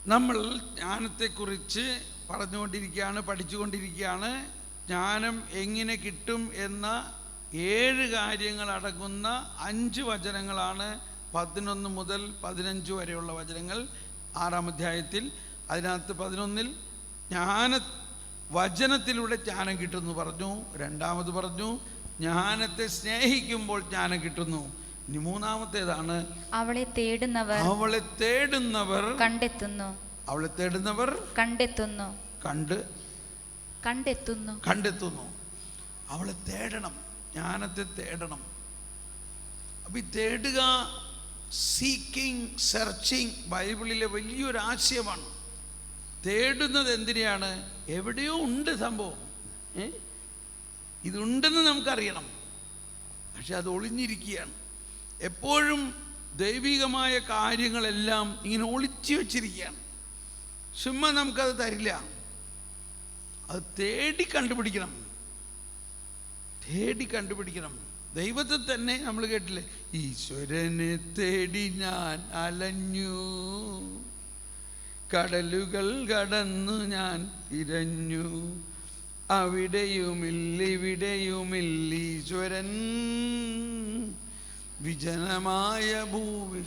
നമ്മൾ ജ്ഞാനത്തെക്കുറിച്ച് പറഞ്ഞുകൊണ്ടിരിക്കുകയാണ്, പഠിച്ചുകൊണ്ടിരിക്കുകയാണ്. ജ്ഞാനം എങ്ങനെ കിട്ടും എന്ന 7 കാര്യങ്ങൾ അടങ്ങുന്ന 5 വചനങ്ങളാണ് 11 മുതൽ 15 വരെയുള്ള വചനങ്ങൾ 6-ാം അധ്യായത്തിൽ. അതിനകത്ത് 11-ൽ വചനത്തിലൂടെ ജ്ഞാനം കിട്ടുമെന്ന് പറഞ്ഞു. രണ്ടാമത് പറഞ്ഞു ജ്ഞാനത്തെ സ്നേഹിക്കുമ്പോൾ ജ്ഞാനം കിട്ടുന്നു. ഇനി മൂന്നാമത്തേതാണ് അവളെ തേടുന്നവർ കണ്ടെത്തുന്നു. അവളെ തേടുന്നവർ കണ്ടെത്തുന്നു. അവളെ തേടണം, ജ്ഞാനത്തെ തേടണം. അപ്പൊ ഈ തേടുക, സീക്കിംഗ്, സെർച്ചിങ് ബൈബിളിലെ വലിയൊരു ആശയമാണ്. തേടുന്നത് എന്തിനെയാണ്? എവിടെയോ ഉണ്ട് സംഭവം, ഇതുണ്ടെന്ന് നമുക്കറിയണം, പക്ഷെ അത് ഒളിഞ്ഞിരിക്കുകയാണ്. എപ്പോഴും ദൈവികമായ കാര്യങ്ങളെല്ലാം ഇങ്ങനെ ഒളിച്ചു വച്ചിരിക്കുകയാണ്. ചുമ്മാ നമുക്കത് തരില്ല. അത് തേടി കണ്ടുപിടിക്കണം. ദൈവത്തെ തന്നെ നമ്മൾ കേട്ടില്ലേ, ഈശ്വരനെ തേടി ഞാൻ അലഞ്ഞു, കടലുകൾ കടന്നു ഞാൻ തിരഞ്ഞു, അവിടെയുമില്ലിവിടെയുമില്ലീശ്വരൻ, വിജനമായ ഭൂവി.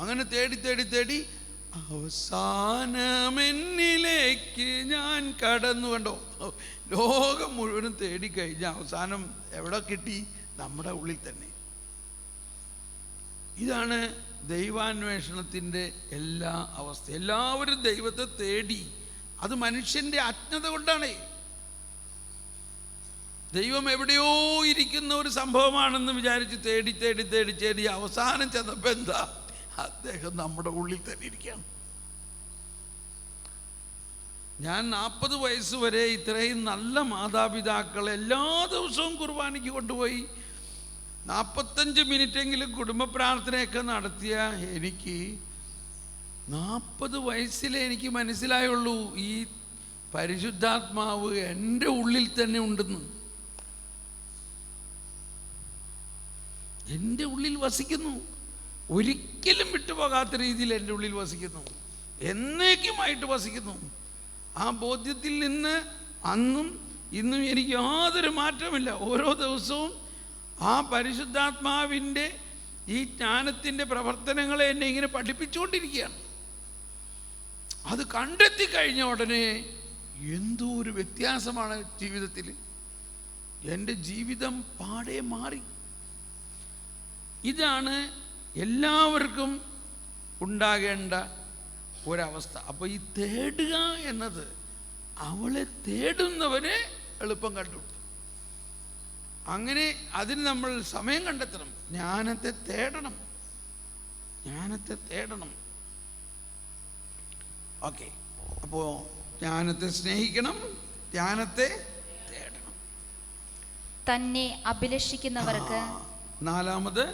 അങ്ങനെ തേടി തേടി തേടി അവസാനമെന്നിലേക്ക് ഞാൻ കടന്നു. കണ്ടോ, ലോകം മുഴുവനും തേടിക്കഴിഞ്ഞ അവസാനം എവിടെ കിട്ടി? നമ്മുടെ ഉള്ളിൽ തന്നെ. ഇതാണ് ദൈവാന്വേഷണത്തിൻ്റെ എല്ലാ അവസ്ഥ. എല്ലാവരും ദൈവത്തെ തേടി. അത് മനുഷ്യൻ്റെ അജ്ഞത കൊണ്ടാണ്. ദൈവം എവിടെയോ ഇരിക്കുന്ന ഒരു സംഭവമാണെന്ന് വിചാരിച്ച് തേടി തേടി തേടി തേടി അവസാനം ചെന്നപ്പോൾ എന്താ? അദ്ദേഹം നമ്മുടെ ഉള്ളിൽ തന്നെ ഇരിക്കുകയാണ്. ഞാൻ 40 വയസ്സ് വരെ ഇത്രയും നല്ല മാതാപിതാക്കൾ എല്ലാ ദിവസവും കുർബാനയ്ക്ക് കൊണ്ടുപോയി 45 മിനിറ്റെങ്കിലും കുടുംബ പ്രാർത്ഥനയൊക്കെ നടത്തിയ എനിക്ക് 40 വയസ്സിലേ എനിക്ക് മനസ്സിലായുള്ളൂ ഈ പരിശുദ്ധാത്മാവ് എൻ്റെ ഉള്ളിൽ തന്നെ ഉണ്ടെന്ന്. എൻ്റെ ഉള്ളിൽ വസിക്കുന്നു, ഒരിക്കലും വിട്ടുപോകാത്ത രീതിയിൽ എൻ്റെ ഉള്ളിൽ വസിക്കുന്നു, എന്നേക്കുമായിട്ട് വസിക്കുന്നു. ആ ബോധ്യത്തിൽ നിന്ന് അന്നും ഇന്നും എനിക്ക് യാതൊരു മാറ്റമില്ല. ഓരോ ദിവസവും ആ പരിശുദ്ധാത്മാവിൻ്റെ ഈ ജ്ഞാനത്തിൻ്റെ പ്രവർത്തനങ്ങളെ എന്നെ ഇങ്ങനെ പഠിപ്പിച്ചുകൊണ്ടിരിക്കുകയാണ്. അത് കണ്ടെത്തി കഴിഞ്ഞ ഉടനെ എന്തോ ഒരു വ്യത്യാസമാണ് ജീവിതത്തിൽ. എൻ്റെ ജീവിതം പാടെ മാറി. ഇതാണ് എല്ലാവർക്കും ഉണ്ടാകേണ്ട ഒരവസ്ഥ. അപ്പോൾ ഈ തേടുക എന്നത്, അവളെ തേടുന്നവരെ എളുപ്പം കണ്ടു. അങ്ങനെ അതിന് നമ്മൾ സമയം കണ്ടെത്തണം. ജ്ഞാനത്തെ തേടണം. ഓക്കെ, അപ്പോൾ ജ്ഞാനത്തെ സ്നേഹിക്കണം, ജ്ഞാനത്തെ തേടണം. തന്നെ അഭിലഷിക്കുന്നവർക്ക്, നാലാമത്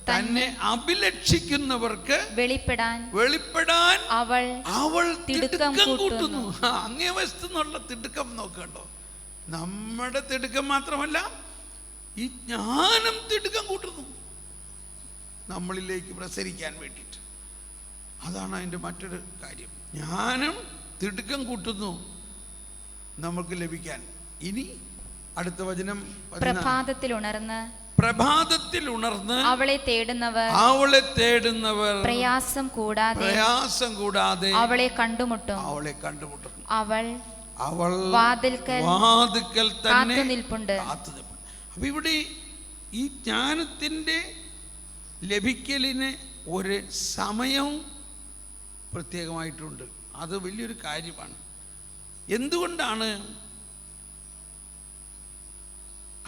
തന്നെ അഭിലഷിക്കുന്നവർക്ക് വെളിപ്പെടാൻ അവൾ തിടുക്കം കൂട്ടുന്നു. അങ്ങേ വശത്തുനിന്നുള്ള തിടുക്കം നോക്കണ്ടോ? നമ്മുടെ തിടുക്കം മാത്രമല്ല, ഈ ജ്ഞാനം തിടുക്കം കൂട്ടുന്നു നമ്മളിലേക്ക് പ്രസരിക്കാൻ വേണ്ടിയിട്ട്. അതാണ് അതിൻ്റെ മറ്റൊരു കാര്യം. ജ്ഞാനം തിടുക്കം കൂട്ടുന്നു നമുക്ക് ലഭിക്കാൻ. ഇനി അടുത്ത വചനം, പ്രഭാതത്തിൽ ഉണർന്ന് അവളെ തേടുന്നവർ പ്രയാസം കൂടാതെ അവളെ കണ്ടുമുട്ടും. അവൾ വാതിൽക്കൽ തന്നെ കാത്തുനിൽപ്പുണ്ട്. അപ്പൊ ഇവിടെ ഈ ജ്ഞാനത്തിൻ്റെ ലഭിക്കലിന് ഒരു സമയവും പ്രത്യേകമായിട്ടുണ്ട്. അത് വലിയൊരു കാര്യമാണ്. എന്തുകൊണ്ടാണ്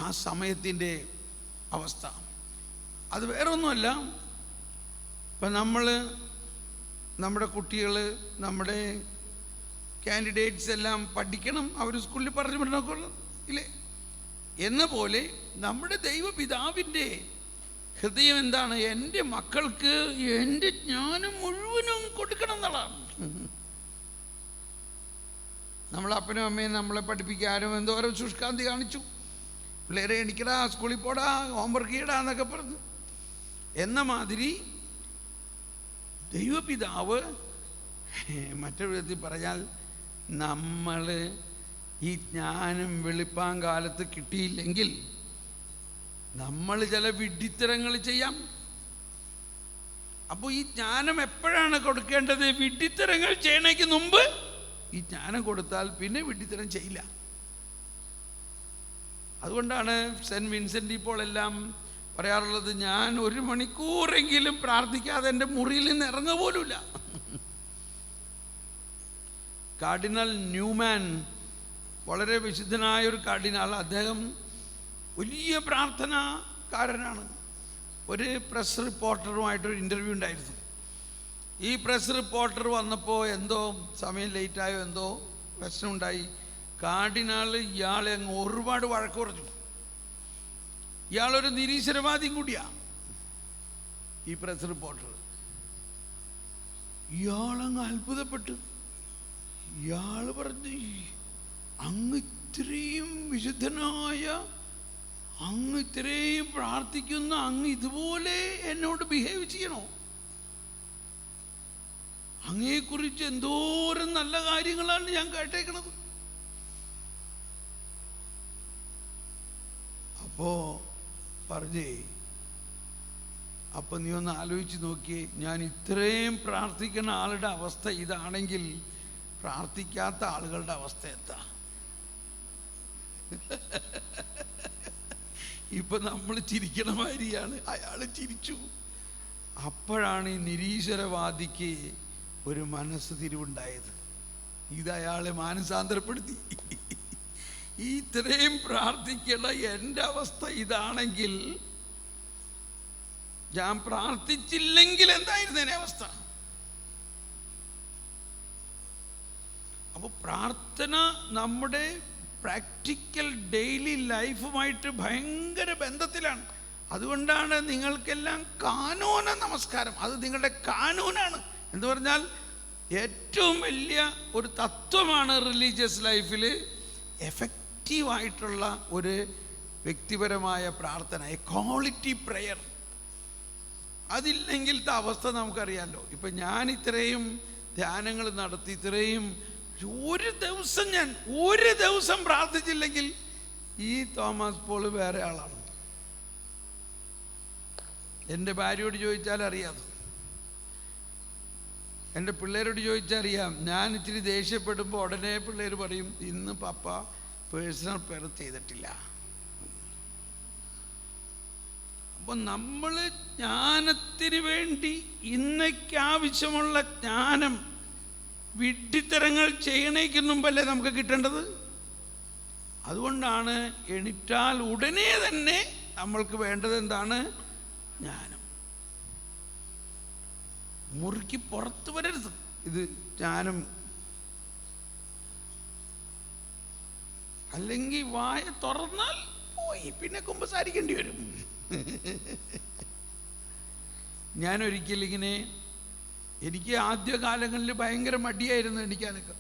ആ സമയത്തിൻ്റെ അവസ്ഥ? അത് വേറൊന്നുമല്ല. ഇപ്പം നമ്മുടെ കുട്ടികൾ, നമ്മുടെ കാൻഡിഡേറ്റ്സ് എല്ലാം പഠിക്കണം, അവർ സ്കൂളിൽ പറഞ്ഞു വിടണമൊക്കെ ഇല്ലേ? എന്ന പോലെ നമ്മുടെ ദൈവപിതാവിൻ്റെ ഹൃദയം എന്താണ്? എൻ്റെ മക്കൾക്ക് എൻ്റെ ജ്ഞാനം മുഴുവനും കൊടുക്കണം എന്നുള്ളതാണ്. നമ്മളെ അപ്പനും അമ്മയും നമ്മളെ പഠിപ്പിക്കാനും എന്തോരം ശുഷ്കാന്തി കാണിച്ചു. പിള്ളേരെ എണിക്കടാ, സ്കൂളിൽ പോടാ, ഹോംവർക്ക് ചെയ്യടാ എന്നൊക്കെ പറഞ്ഞു. എന്ന മാതിരി ദൈവപിതാവ് മറ്റൊരു വിധത്തിൽ പറഞ്ഞാൽ, നമ്മൾ ഈ ജ്ഞാനം വെളുപ്പാൻ കാലത്ത് കിട്ടിയില്ലെങ്കിൽ നമ്മൾ ചില വിഡ്ഢിത്തരങ്ങൾ ചെയ്യാം. അപ്പോൾ ഈ ജ്ഞാനം എപ്പോഴാണ് കൊടുക്കേണ്ടത്? വിഡ്ഢിത്തരങ്ങൾ ചെയ്യണേക്ക് മുമ്പ് ഈ ജ്ഞാനം കൊടുത്താൽ പിന്നെ വിഡ്ഢിത്തരം ചെയ്യില്ല. അതുകൊണ്ടാണ് സെൻറ്റ് വിൻസെൻ്റ് ഇപ്പോൾ എല്ലാം പറയാറുള്ളത്, ഞാൻ 1 മണിക്കൂറെങ്കിലും പ്രാർത്ഥിക്കാതെ എൻ്റെ മുറിയിൽ നിന്ന് ഇറങ്ങുക പോലുമില്ല. കാർഡിനൽ ന്യൂമാൻ, വളരെ വിശുദ്ധനായൊരു കാർഡിനൽ, അദ്ദേഹം വലിയ പ്രാർത്ഥനാകാരനാണ്. ഒരു പ്രസ് റിപ്പോർട്ടറുമായിട്ടൊരു ഇൻ്റർവ്യൂ ഉണ്ടായിരുന്നു. ഈ പ്രസ് റിപ്പോർട്ടർ വന്നപ്പോൾ എന്തോ സമയം ലേറ്റായോ എന്തോ പ്രശ്നമുണ്ടായി. കാർഡിനാൾ ഇയാളെ അങ്ങ് ഒരുപാട് വഴക്ക് പറഞ്ഞു. ഇയാളൊരു നിരീശ്വരവാദിയും കൂടിയാണ് ഈ പ്രസ് റിപ്പോർട്ടർ. ഇയാളങ്ങ് അത്ഭുതപ്പെട്ടു. ഇയാൾ പറഞ്ഞു, അങ്ങ് ഇത്രയും വിശുദ്ധനായ, അങ്ങ് ഇത്രയും പ്രാർത്ഥിക്കുന്ന അങ്ങ് ഇതുപോലെ എന്നോട് ബിഹേവ് ചെയ്യണോ? അങ്ങയെക്കുറിച്ച് എന്തോരം നല്ല കാര്യങ്ങളാണ് ഞാൻ കേട്ടേക്കണത്. അപ്പോ പറഞ്ഞേ, അപ്പം നീ ഒന്ന് ആലോചിച്ച് നോക്കിയേ, ഞാൻ ഇത്രയും പ്രാർത്ഥിക്കുന്ന ആളുടെ അവസ്ഥ ഇതാണെങ്കിൽ പ്രാർത്ഥിക്കാത്ത ആളുകളുടെ അവസ്ഥ എന്താ? ഇപ്പൊ നമ്മൾ ചിരിക്കണ മാതിരിയാണ്. അയാൾ ചിരിച്ചു. അപ്പോഴാണ് ഈ നിരീശ്വരവാദിക്ക് ഒരു മനസ്സ് തിരിവുണ്ടായത്. ഇത് അയാളെ മാനസാന്തരപ്പെടുത്തി. ഇത്രയും പ്രാർത്ഥിക്കണ എൻ്റെ അവസ്ഥ ഇതാണെങ്കിൽ ഞാൻ പ്രാർത്ഥിച്ചില്ലെങ്കിൽ എന്തായിരുന്നു എൻ്റെ അവസ്ഥ? അപ്പോൾ പ്രാർത്ഥന നമ്മുടെ പ്രാക്ടിക്കൽ ഡെയിലി ലൈഫുമായിട്ട് ഭയങ്കര ബന്ധത്തിലാണ്. അതുകൊണ്ടാണ് നിങ്ങൾക്കെല്ലാം കാനൂന നമസ്കാരം, അത് നിങ്ങളുടെ കാനൂനാണ്. എന്ന് പറഞ്ഞാൽ ഏറ്റവും വലിയ ഒരു തത്വമാണ് റിലീജിയസ് ലൈഫിൽ എഫക്റ്റീവായിട്ടുള്ള ഒരു വ്യക്തിപരമായ പ്രാർത്ഥന, എ ക്വാളിറ്റി പ്രയർ. അതില്ലെങ്കിലത്തെ അവസ്ഥ നമുക്കറിയാമല്ലോ. ഇപ്പം ഞാൻ ഇത്രയും ധ്യാനങ്ങൾ നടത്തി, ഇത്രയും ഒരു ദിവസം പ്രാർത്ഥിച്ചില്ലെങ്കിൽ ഈ തോമസ് പോൾ വേറെ ആളാണ്. എൻ്റെ ഭാര്യയോട് ചോദിച്ചാൽ അറിയാം, എൻ്റെ പിള്ളേരോട് ചോദിച്ചാൽ അറിയാം. ഞാൻ ഇച്ചിരി ദേഷ്യപ്പെടുമ്പോൾ ഉടനെ പിള്ളേർ പറയും, ഇന്ന് പപ്പ പേഴ്സണൽ പ്രെയർ ചെയ്തിട്ടില്ല. അപ്പം നമ്മൾ ജ്ഞാനത്തിന് വേണ്ടി ഇന്നേക്ക് ആവശ്യമുള്ള ജ്ഞാനം വിഡ്ഢിത്തരങ്ങൾ ചെയ്യണേക്ക് മുമ്പല്ലേ നമുക്ക് കിട്ടേണ്ടത്. അതുകൊണ്ടാണ് എണീറ്റാൽ ഉടനെ തന്നെ നമ്മൾക്ക് വേണ്ടത് എന്താണ്? ജ്ഞാനം. മുറിക്ക് പുറത്ത് വരരുത് ഇത് ജ്ഞാനം. അല്ലെങ്കിൽ വായ തുറന്നാൽ പോയി, പിന്നെ കുമ്പസാരിക്കേണ്ടി വരും. ഞാനൊരിക്കലിങ്ങനെ, എനിക്ക് ആദ്യകാലങ്ങളിൽ ഭയങ്കര മടിയായിരുന്നു എണീക്കാനൊക്കെ.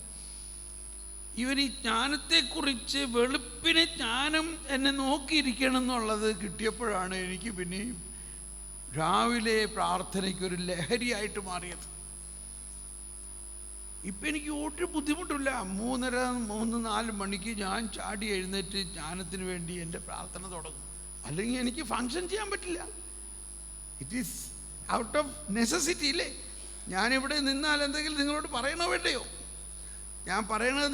ഇവർ ഈ ജ്ഞാനത്തെക്കുറിച്ച്, വെളുപ്പിനെ ജ്ഞാനം എന്നെ നോക്കിയിരിക്കണം എന്നുള്ളത് കിട്ടിയപ്പോഴാണ് എനിക്ക് പിന്നെ രാവിലെ പ്രാർത്ഥനയ്ക്കൊരു ലഹരിയായിട്ട് മാറിയത്. ഇപ്പം എനിക്ക് ഒരു ബുദ്ധിമുട്ടില്ല. 3:30-4 മണിക്ക് ഞാൻ ചാടി എഴുന്നേറ്റ് ജ്ഞാനത്തിന് വേണ്ടി എൻ്റെ പ്രാർത്ഥന തുടങ്ങും. അല്ലെങ്കിൽ എനിക്ക് ഫങ്ഷൻ ചെയ്യാൻ പറ്റില്ല. It is out of necessity അല്ലേ. ഞാനിവിടെ നിന്നാൽ എന്തെങ്കിലും നിങ്ങളോട് പറയണോ വേണ്ടയോ? ഞാൻ പറയണത്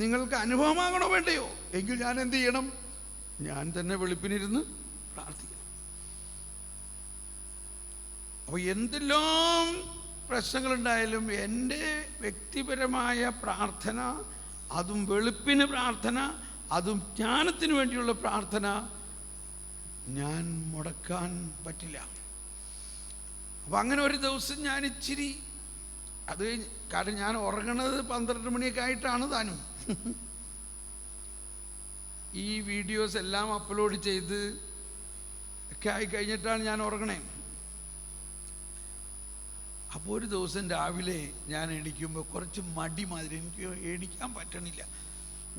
നിങ്ങൾക്ക് അനുഭവമാകണോ വേണ്ടയോ? എങ്കിൽ ഞാൻ എന്ത് ചെയ്യണം? ഞാൻ തന്നെ വെളുപ്പിനിരുന്ന് പ്രാർത്ഥിക്കണം. അപ്പോൾ എന്തെല്ലാം പ്രശ്നങ്ങളുണ്ടായാലും എൻ്റെ വ്യക്തിപരമായ പ്രാർത്ഥന, അതും വെളുപ്പിന് പ്രാർത്ഥന, അതും ജ്ഞാനത്തിന് വേണ്ടിയുള്ള പ്രാർത്ഥന ഞാൻ മുടക്കാൻ പറ്റില്ല. അപ്പം അങ്ങനെ ഒരു ദിവസം ഞാൻ ഇച്ചിരി അത്, കാരണം ഞാൻ ഉറങ്ങണത് 12 മണിയൊക്കെ ആയിട്ടാണ് താനും. ഈ വീഡിയോസ് എല്ലാം അപ്ലോഡ് ചെയ്ത് ഒക്കെ ആയി കഴിഞ്ഞിട്ടാണ് ഞാൻ ഉറങ്ങണേ. അപ്പോൾ ഒരു ദിവസം രാവിലെ ഞാൻ എണീക്കുമ്പോൾ കുറച്ച് മടി മാതിരി, എനിക്ക് എണീക്കാൻ പറ്റണില്ല.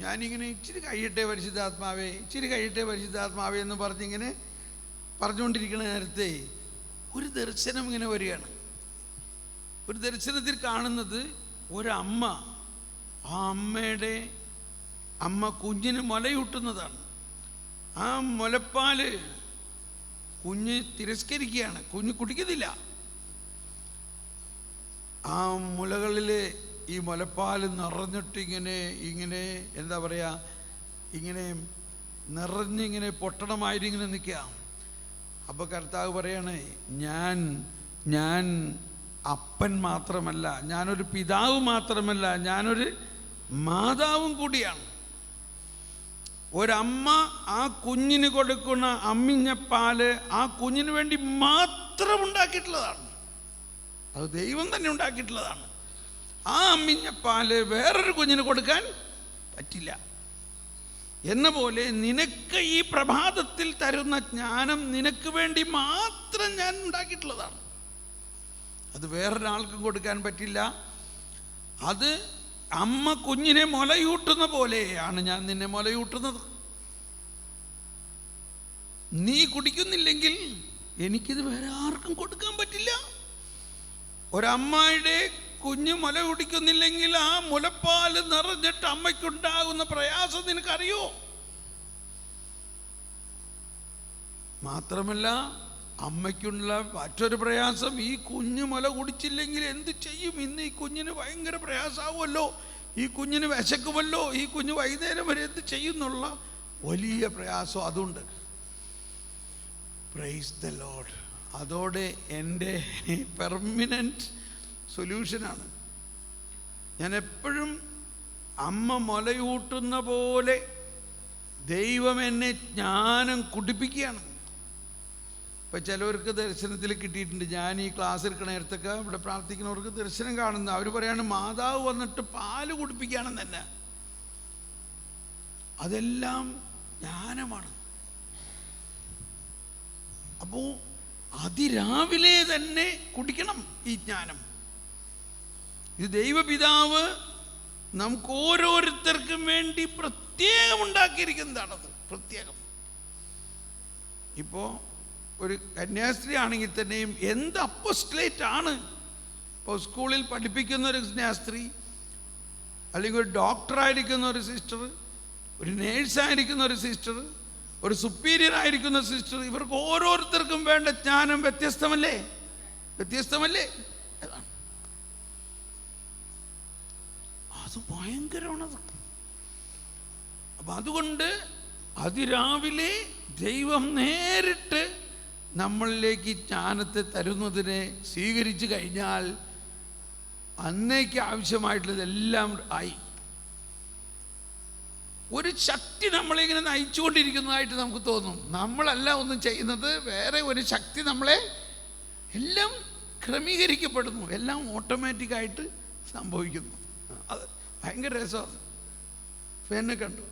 ഞാനിങ്ങനെ ഇച്ചിരി കഴിയട്ടെ പരിശുദ്ധാത്മാവേ, ഇച്ചിരി കഴിയട്ടെ പരിശുദ്ധാത്മാവേ എന്ന് പറഞ്ഞിങ്ങനെ പറഞ്ഞുകൊണ്ടിരിക്കുന്ന നേരത്തെ ഒരു ദർശനം ഇങ്ങനെ വരികയാണ്. ഒരു ദർശനത്തിൽ കാണുന്നത് ഒരമ്മ, ആ അമ്മ കുഞ്ഞിന് മുലയൂട്ടുന്നതാണ്. ആ മുലപ്പാല് കുഞ്ഞ് തിരസ്കരിക്കുകയാണ്, കുഞ്ഞ് കുടിക്കുന്നില്ല. ആ മുലകളിൽ ഈ മുലപ്പാൽ നിറഞ്ഞിട്ട് ഇങ്ങനെ എന്താ പറയുക, ഇങ്ങനെ നിറഞ്ഞിങ്ങനെ പൊട്ടണമായിരിങ്ങനെ നിൽക്കുക. അപ്പോൾ കർത്താവ് പറയാണ്, ഞാൻ അപ്പൻ മാത്രമല്ല, ഞാനൊരു പിതാവ് മാത്രമല്ല, ഞാനൊരു മാതാവും കൂടിയാണ്. ഒരമ്മ ആ കുഞ്ഞിന് കൊടുക്കുന്ന അമ്മിഞ്ഞ പാല് ആ കുഞ്ഞിന് വേണ്ടി മാത്രം ഉണ്ടാക്കിയിട്ടുള്ളതാണ്. അത് ദൈവം തന്നെ ഉണ്ടാക്കിയിട്ടുള്ളതാണ്. ആ അമ്മിഞ്ഞ പാല് വേറൊരു കുഞ്ഞിന് കൊടുക്കാൻ പറ്റില്ല. എന്ന പോലെ നിനക്ക് ഈ പ്രഭാതത്തിൽ തരുന്ന ജ്ഞാനം നിനക്ക് വേണ്ടി മാത്രം ഞാൻ ഉണ്ടാക്കിയിട്ടുള്ളതാണ്. അത് വേറൊരാൾക്കും കൊടുക്കാൻ പറ്റില്ല. അത് അമ്മ കുഞ്ഞിനെ മുലയൂട്ടുന്ന പോലെയാണ് ഞാൻ നിന്നെ മുലയൂട്ടുന്നത്. നീ കുടിക്കുന്നില്ലെങ്കിൽ എനിക്കിത് വേറെ ആർക്കും കൊടുക്കാൻ പറ്റില്ല. ഒരമ്മയുടെ കുഞ്ഞ് മുല കുടിക്കുന്നില്ലെങ്കിൽ ആ മുലപ്പാല് നിറഞ്ഞിട്ട് അമ്മയ്ക്കുണ്ടാകുന്ന പ്രയാസം നിനക്കറിയോ? മാത്രമല്ല അമ്മയ്ക്കുള്ള മറ്റൊരു പ്രയാസം, ഈ കുഞ്ഞ് മുല കുടിച്ചില്ലെങ്കിൽ എന്ത് ചെയ്യും? ഇന്ന് ഈ കുഞ്ഞിന് ഭയങ്കര പ്രയാസമാവുമല്ലോ, ഈ കുഞ്ഞിന് വിശക്കുമല്ലോ, ഈ കുഞ്ഞ് വൈകുന്നേരം വരെ എന്ത് ചെയ്യുന്നുള്ള വലിയ പ്രയാസം അതുണ്ട്. Praise the Lord. അതോടെ എൻ്റെ പെർമനൻറ്റ് സൊല്യൂഷനാണ്. ഞാൻ എപ്പോഴും അമ്മ മുലയൂട്ടുന്ന പോലെ ദൈവം എന്നെ ജ്ഞാനം കുടിപ്പിക്കുകയാണ്. ഇപ്പം ചിലവർക്ക് ദർശനത്തിൽ കിട്ടിയിട്ടുണ്ട്. ഞാൻ ഈ ക്ലാസ് എടുക്കണ നേരത്തൊക്കെ ഇവിടെ പ്രാർത്ഥിക്കുന്നവർക്ക് ദർശനം കാണുന്ന അവർ പറയാണ് മാതാവ് വന്നിട്ട് പാല് കുടിപ്പിക്കുകയാണെന്ന് തന്നെ. അതെല്ലാം ജ്ഞാനമാണ്. അപ്പോൾ അതിരാവിലെ തന്നെ കുടിക്കണം ഈ ജ്ഞാനം. ഇത് ദൈവപിതാവ് നമുക്ക് ഓരോരുത്തർക്കും വേണ്ടി പ്രത്യേകം ഉണ്ടാക്കിയിരിക്കുന്നതാണത്. പ്രത്യേകം. ഇപ്പോൾ ഒരു കന്യാസ്ത്രീ ആണെങ്കിൽ തന്നെയും എന്ത് അപ്പോസ്റ്റലേറ്റ് ആണ്. ഇപ്പോൾ സ്കൂളിൽ പഠിപ്പിക്കുന്ന ഒരു കന്യാസ്ത്രീ, അല്ലെങ്കിൽ ഒരു ഡോക്ടറായിരിക്കുന്ന ഒരു സിസ്റ്റർ, ഒരു നേഴ്സായിരിക്കുന്ന ഒരു സിസ്റ്റർ, ഒരു സുപ്പീരിയർ ആയിരിക്കുന്ന സിസ്റ്റർ, ഇവർക്ക് ഓരോരുത്തർക്കും വേണ്ട ജ്ഞാനം വ്യത്യസ്തമല്ലേ? അതാണ്. അത് ഭയങ്കരമാണത്. അപ്പം അതുകൊണ്ട് അതിരാവിലെ ദൈവം നേരിട്ട് നമ്മളിലേക്ക് ജ്ഞാനത്തെ തരുന്നതിനെ സ്വീകരിച്ചു കഴിഞ്ഞാൽ അന്നേക്ക് ആവശ്യമായിട്ടുള്ളതെല്ലാം ആയി. ഒരു ശക്തി നമ്മളിങ്ങനെ നയിച്ചുകൊണ്ടിരിക്കുന്നതായിട്ട് നമുക്ക് തോന്നും. നമ്മളല്ല ഒന്നും ചെയ്യുന്നത്, വേറെ ഒരു ശക്തി നമ്മളെ എല്ലാം ക്രമീകരിക്കപ്പെടുന്നു, എല്ലാം ഓട്ടോമാറ്റിക്കായിട്ട് സംഭവിക്കുന്നു. അത് ഭയങ്കര രസമാണ്. എന്നെ കണ്ടു,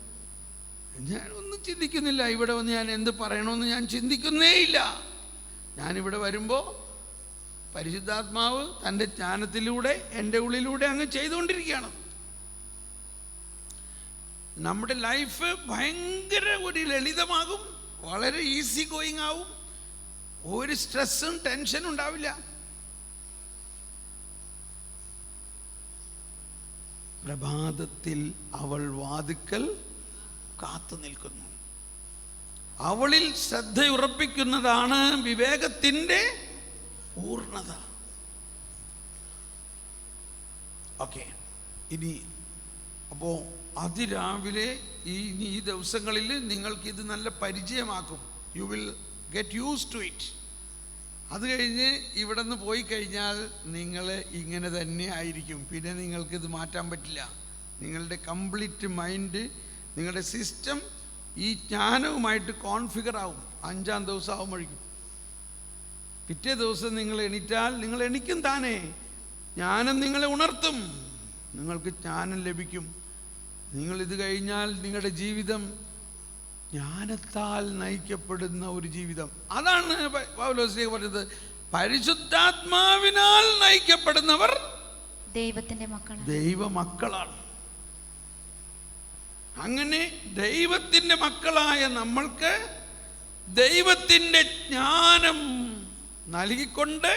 ഞാനൊന്നും ചിന്തിക്കുന്നില്ല. ഇവിടെ വന്ന് ഞാൻ എന്ത് പറയണമെന്ന് ഞാൻ ചിന്തിക്കുന്നേ ഇല്ല. ഞാനിവിടെ വരുമ്പോൾ പരിശുദ്ധാത്മാവ് തൻ്റെ ജ്ഞാനത്തിലൂടെ എൻ്റെ ഉള്ളിലൂടെ അങ്ങ് ചെയ്തുകൊണ്ടിരിക്കുകയാണ്. നമ്മുടെ ലൈഫ് ഭയങ്കര ഒരു ലളിതമാകും, വളരെ ഈസി ഗോയിങ് ആവും, ഒരു സ്ട്രെസ്സും ടെൻഷനും ഉണ്ടാവില്ല. പ്രഭാതത്തിൽ അവൾ വാതിക്കൽ കാത്തു നിൽക്കുന്നു. അവളിൽ ശ്രദ്ധയുറപ്പിക്കുന്നതാണ് വിവേകത്തിൻ്റെ പൂർണ്ണത. ഓക്കെ, ഇനി അപ്പോൾ അതിരാവിലെ ഈ ദിവസങ്ങളിൽ നിങ്ങൾക്കിത് നല്ല പരിചയമാക്കും. You will get use to it. അത് കഴിഞ്ഞ് ഇവിടെ നിന്ന് പോയി കഴിഞ്ഞാൽ നിങ്ങൾ ഇങ്ങനെ തന്നെ ആയിരിക്കും. പിന്നെ നിങ്ങൾക്കിത് മാറ്റാൻ പറ്റില്ല. നിങ്ങളുടെ കംപ്ലീറ്റ് മൈൻഡ്, നിങ്ങളുടെ സിസ്റ്റം ഈ ജ്ഞാനവുമായിട്ട് കോൺഫിഗർ ആവും. 5-ാം ദിവസം ആവുമ്പോഴേക്കും പിറ്റേ ദിവസം നിങ്ങൾ എണീറ്റാൽ നിങ്ങൾ എണീക്കും താനേ. ജ്ഞാനം നിങ്ങളെ ഉണർത്തും, നിങ്ങൾക്ക് ജ്ഞാനം ലഭിക്കും. നിങ്ങളിത് കഴിഞ്ഞാൽ നിങ്ങളുടെ ജീവിതം ജ്ഞാനത്താൽ നയിക്കപ്പെടുന്ന ഒരു ജീവിതം. അതാണ് പൗലോസ് പറഞ്ഞത്, പരിശുദ്ധാത്മാവിനാൽ നയിക്കപ്പെടുന്നവർ ദൈവമക്കളാണ്. അങ്ങനെ ദൈവത്തിൻ്റെ മക്കളായ നമ്മൾക്ക് ദൈവത്തിൻ്റെ ജ്ഞാനം നൽകിക്കൊണ്ട്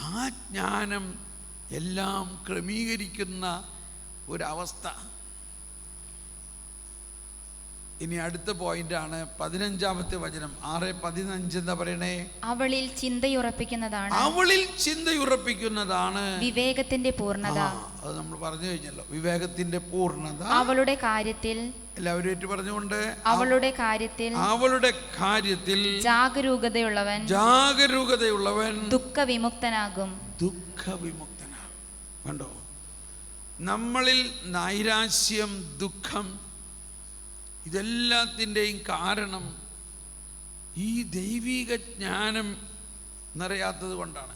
ആ ജ്ഞാനം എല്ലാം ക്രമീകരിക്കുന്ന ഒരവസ്ഥ. ഇനി അടുത്ത പോയിന്റാണ് 15-ാമത്തെ വചനം, 6:15 എന്താ പറയണേ? അവളിൽ ചിന്തയുറപ്പിക്കുന്നതാണ്, അവളിൽ ചിന്തയുറപ്പിക്കുന്നതാണ് വിവേകത്തിന്റെ പൂർണ്ണത. അത് നമ്മൾ പറഞ്ഞു കഴിഞ്ഞല്ലോ, വിവേകത്തിന്റെ പൂർണ്ണത അവളുടെ കാര്യത്തിൽ. എല്ലാവരും ഏറ്റു പറഞ്ഞുകൊണ്ട്, അവളുടെ കാര്യത്തിൽ ജാഗരൂകതയുള്ളവൻ ദുഃഖവിമുക്തനാകും. കണ്ടോ, നമ്മളിൽ നൈരാശ്യം, ദുഃഖം, ഇതെല്ലാത്തിൻ്റെയും കാരണം ഈ ദൈവിക ജ്ഞാനം നിറയാത്തത് കൊണ്ടാണ്.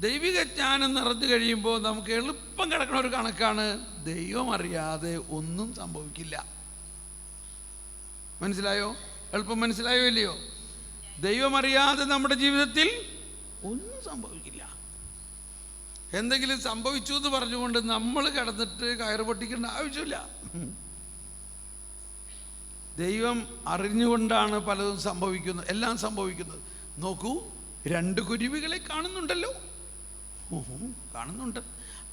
ദൈവിക ജ്ഞാനം നിറഞ്ഞു കഴിയുമ്പോൾ നമുക്ക് എളുപ്പം കിടക്കുന്ന ഒരു കണക്കാണ്, ദൈവം അറിയാതെ ഒന്നും സംഭവിക്കില്ല. മനസ്സിലായോ? എളുപ്പം മനസ്സിലായോ ഇല്ലയോ? ദൈവം അറിയാതെ നമ്മുടെ ജീവിതത്തിൽ ഒന്നും സംഭവിക്കില്ല. എന്തെങ്കിലും സംഭവിച്ചു എന്ന് പറഞ്ഞുകൊണ്ട് നമ്മൾ കിടന്നിട്ട് കയറ് പൊട്ടിക്കേണ്ട ആവശ്യമില്ല. ദൈവം അറിഞ്ഞുകൊണ്ടാണ് പലതും സംഭവിക്കുന്നത്, എല്ലാം സംഭവിക്കുന്നത്. നോക്കൂ, 2 കുരുവികളെ കാണുന്നുണ്ടല്ലോ. കാണുന്നുണ്ട്.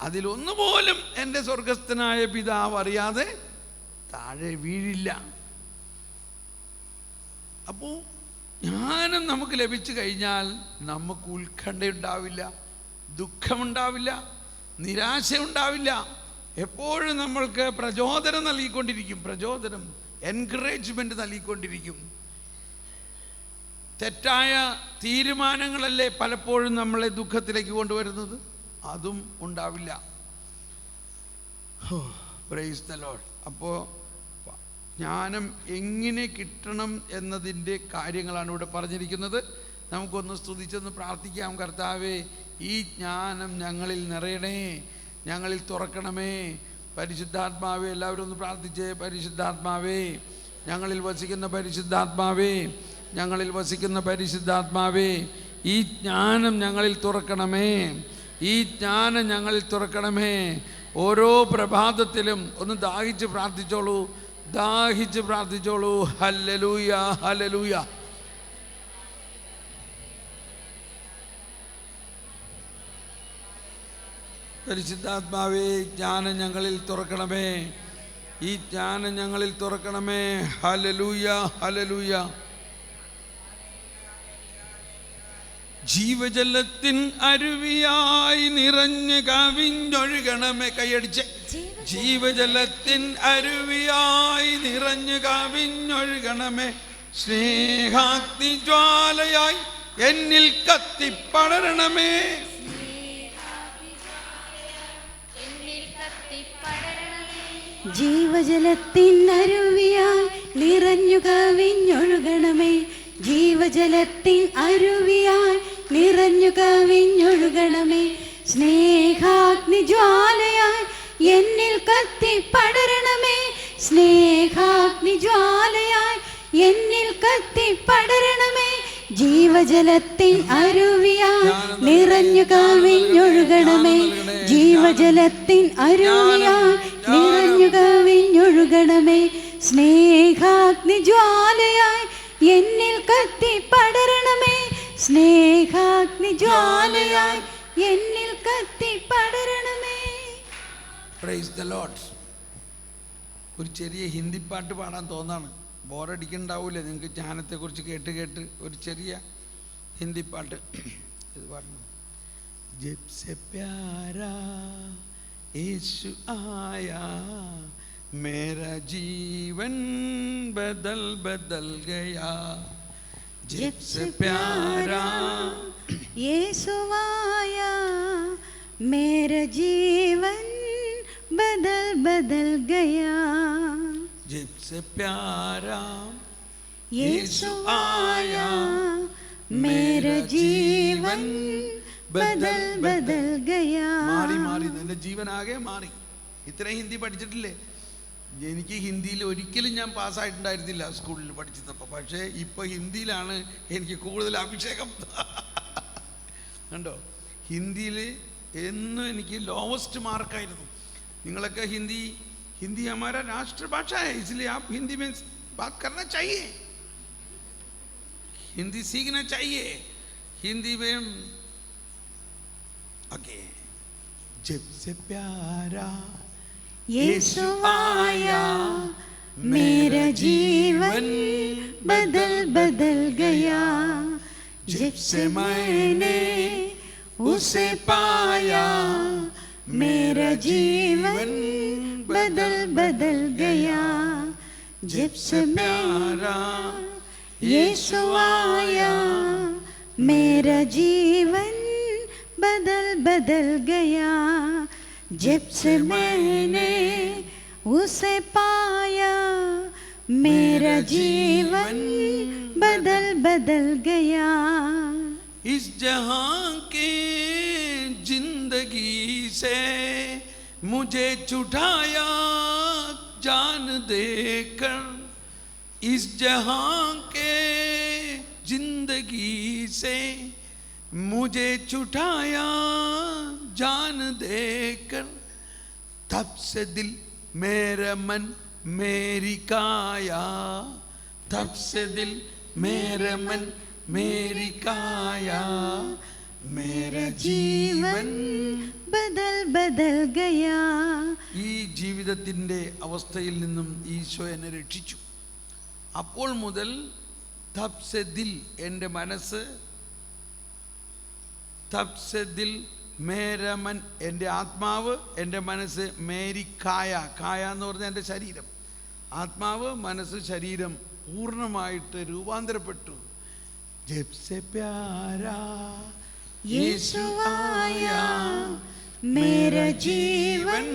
അതിലൊന്നുപോലും എൻ്റെ സ്വർഗസ്ഥനായ പിതാവ് അറിയാതെ താഴെ വീഴില്ല. അപ്പോൾ ജ്ഞാനം നമുക്ക് ലഭിച്ചു കഴിഞ്ഞാൽ നമുക്ക് ഉത്കണ്ഠയുണ്ടാവില്ല, ദുഃഖമുണ്ടാവില്ല, നിരാശ ഉണ്ടാവില്ല. എപ്പോഴും നമ്മൾക്ക് പ്രചോദനം നൽകിക്കൊണ്ടിരിക്കും, എൻകറേജ്മെന്റ് നൽകിക്കൊണ്ടിരിക്കും. തെറ്റായ തീരുമാനങ്ങളല്ലേ പലപ്പോഴും നമ്മളെ ദുഃഖത്തിലേക്ക് കൊണ്ടുവരുന്നത്, അതും ഉണ്ടാവില്ല. Price the Lord. അപ്പോൾ ജ്ഞാനം എങ്ങനെ കിട്ടണം എന്നതിൻ്റെ കാര്യങ്ങളാണ് ഇവിടെ പറഞ്ഞിരിക്കുന്നത്. നമുക്കൊന്ന് സ്തുതിച്ചൊന്ന് പ്രാർത്ഥിക്കാം. കർത്താവേ, ഈ ജ്ഞാനം ഞങ്ങളിൽ നിറയണേ, ഞങ്ങളിൽ തുറക്കണമേ. പരിശുദ്ധാത്മാവേ, എല്ലാവരും ഒന്ന് പ്രാർത്ഥിച്ചേ. പരിശുദ്ധാത്മാവേ, ഞങ്ങളിൽ വസിക്കുന്ന പരിശുദ്ധാത്മാവേ, ഞങ്ങളിൽ വസിക്കുന്ന പരിശുദ്ധാത്മാവേ, ഈ ജ്ഞാനം ഞങ്ങളിൽ തുറക്കണമേ, ഈ ജ്ഞാനം ഞങ്ങളിൽ തുറക്കണമേ. ഓരോ പ്രഭാതത്തിലും ഒന്ന് ദാഹിച്ച് പ്രാർത്ഥിച്ചോളൂ, ദാഹിച്ച് പ്രാർത്ഥിച്ചോളൂ. Hallelujah, hallelujah. പരിശുദ്ധാത്മാവേ, ജ്ഞാനം ഞങ്ങളിൽ തുറക്കണമേ, ഈ ജ്ഞാനം ഞങ്ങളിൽ തുറക്കണമേ. Hallelujah, hallelujah. ജീവജലത്തിൻ അരുവിയായി നിറഞ്ഞ് കവിഞ്ഞൊഴുകണമേ. കൈയടിച്ച്. ജീവജലത്തിൻ അരുവിയായി നിറഞ്ഞ് കവിഞ്ഞൊഴുകണമേ. സ്നേഹാഗ്നി ജ്വാലയായി എന്നിൽ കത്തിപ്പടരണമേ. ജീവജലത്തിൻ അരുവിയായി നിറഞ്ഞു കവിഞ്ഞൊഴുകണമേ. ജീവജലത്തിൻ അരുവിയായി നിറഞ്ഞു കവിഞ്ഞൊഴുകണമേ. സ്നേഹാഗ്നി ജ്വാലയായി എന്നിൽ കത്തിപ്പടരണമേ. സ്നേഹാഗ്നി ജ്വാലയായി എന്നിൽ കത്തിപ്പടരണമേ. ജീവജലത്തിൻ അരുവിയായി നിറഞ്ഞു കവിഞ്ഞൊഴുകണമേ. ജീവജലത്തിൻ അരുവിയായി നിറഞ്ഞു കവിഞ്ഞൊഴുകണമേ. സ്നേഹാഗ്നി ജ്വാലയായി എന്നിൽ കത്തിപ്പടരണമേ. സ്നേഹാഗ്നി ജ്വാലയായി എന്നിൽ കത്തിപ്പടരണമേ. Price the Lord. ഒരു ചെറിയ ഹിന്ദി പാട്ട് പാടാൻ തോന്നാണ്, ബോറടിക്കണ്ടാവൂലേ നിങ്ങൾക്ക് ജ്ഞാനത്തെക്കുറിച്ച് കേട്ട് കേട്ട്? ഒരു ചെറിയ ഹിന്ദി പാട്ട് ഇത് പാടണം. ജബ് സെ പ്യാരാ യേശു ആയാ മേരാ ജീവൻ ബദൽ ബദൽ ഗയാ. ജബ് സെ പ്യാരാ യേശു ആയാ മേരാ ജീവൻ बदल बदल गया. जब से प्यारा यीशु आया मेरा जीवन बदल बदल गया. മാറി മാറി എൻ്റെ ജീവൻ ആകെ മാറി. ഇത്രയും ഹിന്ദി പഠിച്ചിട്ടില്ലേ? എനിക്ക് ഹിന്ദിയിൽ ഒരിക്കലും ഞാൻ പാസ്സായിട്ടുണ്ടായിരുന്നില്ല സ്കൂളിൽ പഠിച്ചപ്പോൾ. പക്ഷേ ഇപ്പോൾ ഹിന്ദിയിലാണ് എനിക്ക് കൂടുതൽ അഭിഷേകം. കണ്ടോ, ഹിന്ദിയിൽ എന്നും എനിക്ക് ലോവസ്റ്റ് മാർക്കായിരുന്നു. निंगलका हिंदी हमारा राष्ट्रभाषा है, इसलिए आप हिंदी में बात करना चाहिए, हिंदी सीखना चाहिए. हिंदी में ओके जब से प्यारा यीशु आया मेरा जीवन बदल बदल गया, जब से मैंने उसे पाया मेरा जीवन बदल बदल गया, जब से प्यारा यीशु आया मेरा जीवन बदल बदल गया, जब से मैंने उसे पाया मेरा जीवन बदल बदल गया। इस जहां की जिंदगी से मुझे छुड़ाया जान देकर, इस जहां के जिंदगी से मुझे छुड़ाया जान देकर, तब से दिल मेरा मन मेरी काया, तब से दिल मेरा मन मेरी काया, मेरा ജീവൻ ബദൽ ബദൽ ഗയാ. ഈ ജീവിതത്തിൻ്റെ അവസ്ഥയിൽ നിന്നും ഈശോ എന്നെ രക്ഷിച്ചു. അപ്പോൾ മുതൽ തബ് സെ ദിൽ, എൻ്റെ മനസ്സ്, തബ് സെ ദിൽ മേരാ മൻ, എൻ്റെ ആത്മാവ്, എൻ്റെ മനസ്സ്, മേരി കായ, കായ എന്ന് പറഞ്ഞാൽ എൻ്റെ ശരീരം, ആത്മാവ് മനസ്സ് ശരീരം പൂർണ്ണമായിട്ട് രൂപാന്തരപ്പെട്ടു. ജബ് സെ പ്യാരാ യേശു ആയാ मेरा जीवन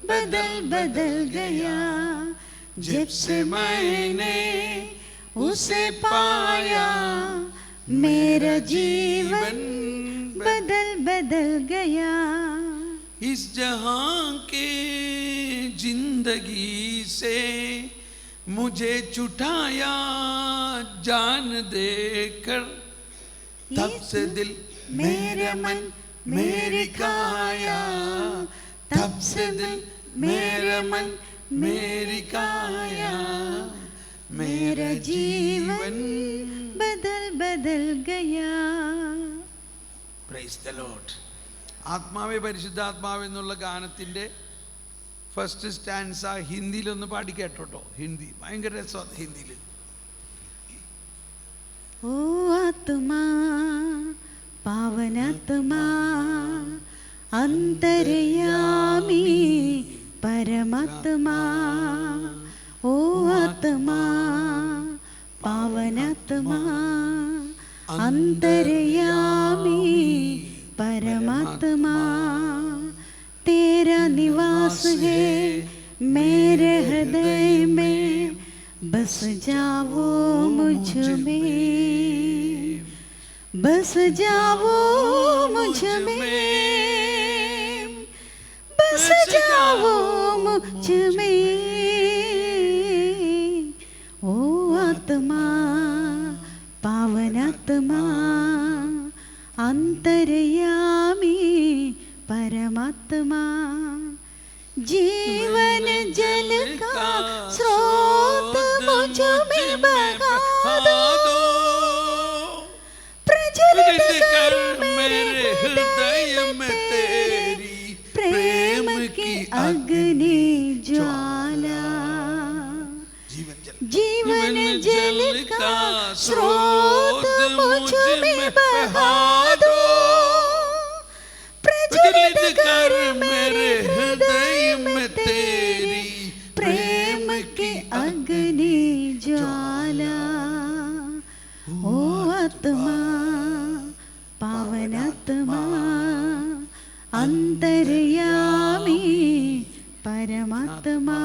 बदल बदल गया, जब से मैंने उसे पाया मेरा जीवन बदल बदल गया. इस जहां के जिंदगी से मुझे छुड़ाया जान देकर, तब से दिल मेरा मन मेरी काया, तब से दिल मेरा मन मेरी काया, मेरा जीवन बदल बदल गया. Praise the Lord. ആത്മാവേ പരിശുദ്ധാത്മാവ് എന്നുള്ള ഗാനത്തിൻ്റെ ഫസ്റ്റ് സ്റ്റാൻസ ഹിന്ദിയിലൊന്ന് പാടി കേട്ടോട്ടോ. ഹിന്ദി ഭയങ്കര രസമാണ് ഹിന്ദിയിൽ. ओ आत्मा पावनात्मा अंतर्यामी परमात्मा, ओ आत्मा पावनात्मा अंतर्यामी परमात्मा, तेरा निवास है मेरे हृदय में, बस जाओ मुझ में, बस जाओ मुझ में, बस जाओ मुझ में, ओ आत्मा पावनात्मा अंतर्यामी परमात्मा, जीवन जल का स्रोत मुझ में बहा दो, प्रज्वलित कर मेरे हृदय में तेरी प्रेम की अग्नि ज्वाला, जीवन जल का स्रोत मुझ में बहा दो, प्रज्वलित कर मेरे हृदय में तेरी प्रेम की अग्नि ज्वाला, ओ आत्मा पावनात्मा अंतर्यामी परमात्मा.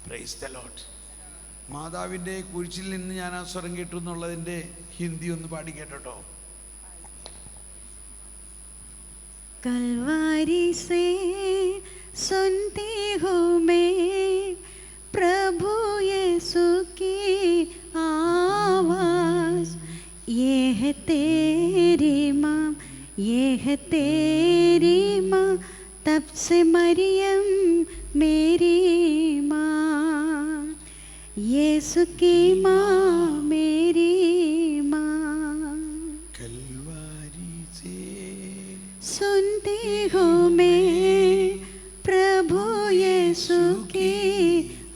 Praise the Lord. മാതാവിൻ്റെ കുരിശിൽ നിന്ന് ഞാൻ ആ സ്വരം കേട്ടു എന്നുള്ളതിൻ്റെ ഹിന്ദി ഒന്ന് പാടി കേട്ടോ. कलवारी से सुनती हूँ मैं प्रभु यीशु की आवाज़, ये है तेरी माँ, ये है तेरी माँ, तब से मरियम मेरी माँ, यीशु की माँ मेरी माँ. कलवारी से सुनते हो मैं प्रभु यीशु की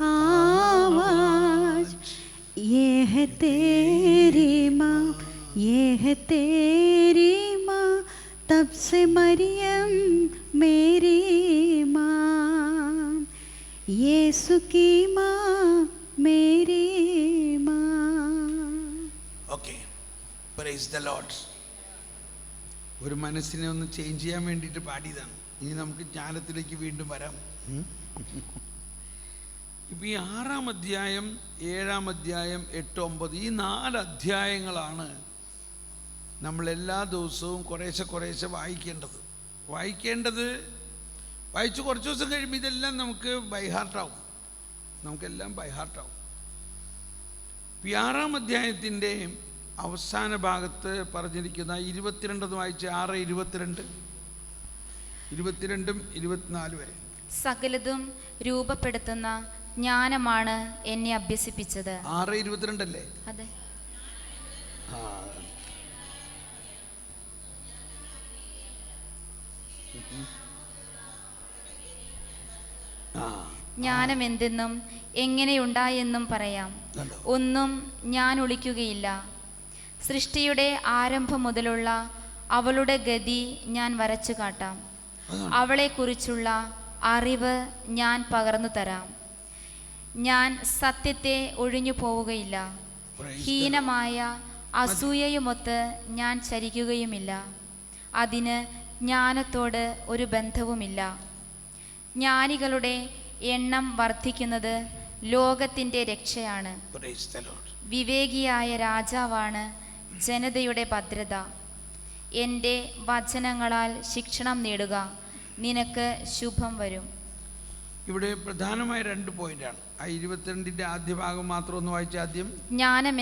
आवाज, ये है तेरी माँ, ये है तेरी माँ, तब से मरियम मेरी माँ, यीशु की माँ मेरी माँ. Okay, praise the Lord. ഒരു മനസ്സിനെ ഒന്ന് ചേഞ്ച് ചെയ്യാൻ വേണ്ടിയിട്ട് പാടിയതാണ്. ഇനി നമുക്ക് ജ്ഞാനത്തിലേക്ക് വീണ്ടും വരാം. ഇപ്പം ഈ 6-ാം അധ്യായം, 7-ാം അധ്യായം, 8, 9 ഈ 4 അധ്യായങ്ങളാണ് നമ്മൾ എല്ലാ ദിവസവും കുറേശ്ശെ വായിക്കേണ്ടത്. വായിച്ച് കുറച്ച് ദിവസം കഴിയുമ്പോൾ ഇതെല്ലാം നമുക്ക് ബൈഹാർട്ടാവും. നമുക്കെല്ലാം ബൈഹാർട്ടാവും. 6-ാം അധ്യായത്തിൻ്റെ അവസാന ഭാഗത്ത് പറഞ്ഞിരിക്കുന്ന 22 വായിച്ച് 6:22, 22ഉം 24 വരെ. സകലതും രൂപപ്പെടുത്തുന്ന ജ്ഞാനമാണ് എന്നെ അഭ്യസിപ്പിച്ചത്. 6:22 അല്ലേ? അതെ. ജ്ഞാനം എന്തെന്നും എങ്ങനെയുണ്ടായെന്നും പറയാം. ഒന്നും ഞാൻ ഒളിക്കുകയില്ല. സൃഷ്ടിയുടെ ആരംഭം മുതലുള്ള അവളുടെ ഗതി ഞാൻ വരച്ചു കാട്ടാം. അവളെക്കുറിച്ചുള്ള അറിവ് ഞാൻ പകർന്നു തരാം. ഞാൻ സത്യത്തെ ഒഴിഞ്ഞു പോവുകയില്ല. ഹീനമായ അസൂയയുമൊത്ത് ഞാൻ ചരിക്കുകയുമില്ല. അതിന് ജ്ഞാനത്തോട് ഒരു ബന്ധവുമില്ല. ജ്ഞാനികളുടെ എണ്ണം വർദ്ധിക്കുന്നത് ലോകത്തിൻ്റെ രക്ഷയാണ്. വിവേകിയായ രാജാവാണ് ജനതയുടെ ഭദ്രത. എൻ്റെ വചനങ്ങളാൽ ശിക്ഷണം നേടുക, നിനക്ക് ശുഭം വരും. ഇവിടെ പ്രധാനമായ 2 പോയിന്റാണ്. ആ 22ന്റെ ആദ്യ ഭാഗം മാത്രം ഒന്ന് വായിച്ച. ആദ്യം ജ്ഞാനം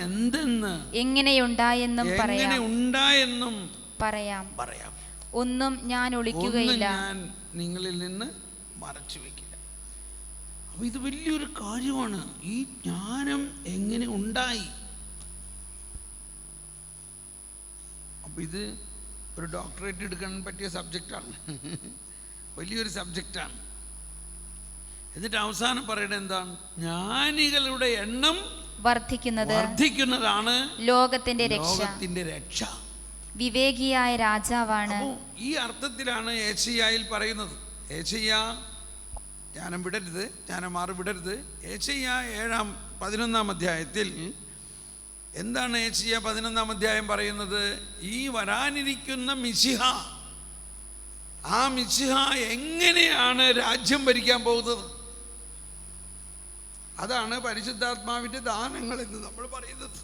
എന്തെന്ന് എങ്ങനെയുണ്ടായെന്നും പറയാം. ഒന്നും ഞാൻ ഒളിക്കുകയില്ല, ഞാൻ നിങ്ങളിൽ നിന്ന് മറച്ചു വെക്കില്ല. അപ്പൊ ഇത് വലിയൊരു കാര്യമാണ്. ഈ ജ്ഞാനം എങ്ങനെ ഉണ്ടായി? അപ്പൊ ഇത് ഒരു ഡോക്ടറേറ്റ് എടുക്കാൻ പറ്റിയ സബ്ജക്റ്റാണ്. വലിയൊരു സബ്ജക്റ്റാണ്. എന്നിട്ട് അവസാനം പറയുന്നത് എന്താണ്? ജ്ഞാനികളുടെ എണ്ണം വർദ്ധിക്കുന്നതാണ് ലോകത്തിന്റെ രക്ഷ. വിവേകിയായ രാജാവാണ്. ഈ അർത്ഥത്തിലാണ് ഏശയ്യായിൽ പറയുന്നത്. ഏശയ്യാ ജ്ഞാനം വിടരുത്, ജ്ഞാനം വിടരുത്. ഏശയ്യാ 11-ാം അധ്യായത്തിൽ എന്താണ് ഏശയ്യാ 11-ാം അധ്യായം പറയുന്നത്? ഈ വരാനിരിക്കുന്ന മിശിഹ, ആ മിശിഹ എങ്ങനെയാണ് രാജ്യം ഭരിക്കാൻ പോകുന്നത്? അതാണ് പരിശുദ്ധാത്മാവിന്റെ ദാനങ്ങൾ എന്ന് നമ്മൾ പറയുന്നത്.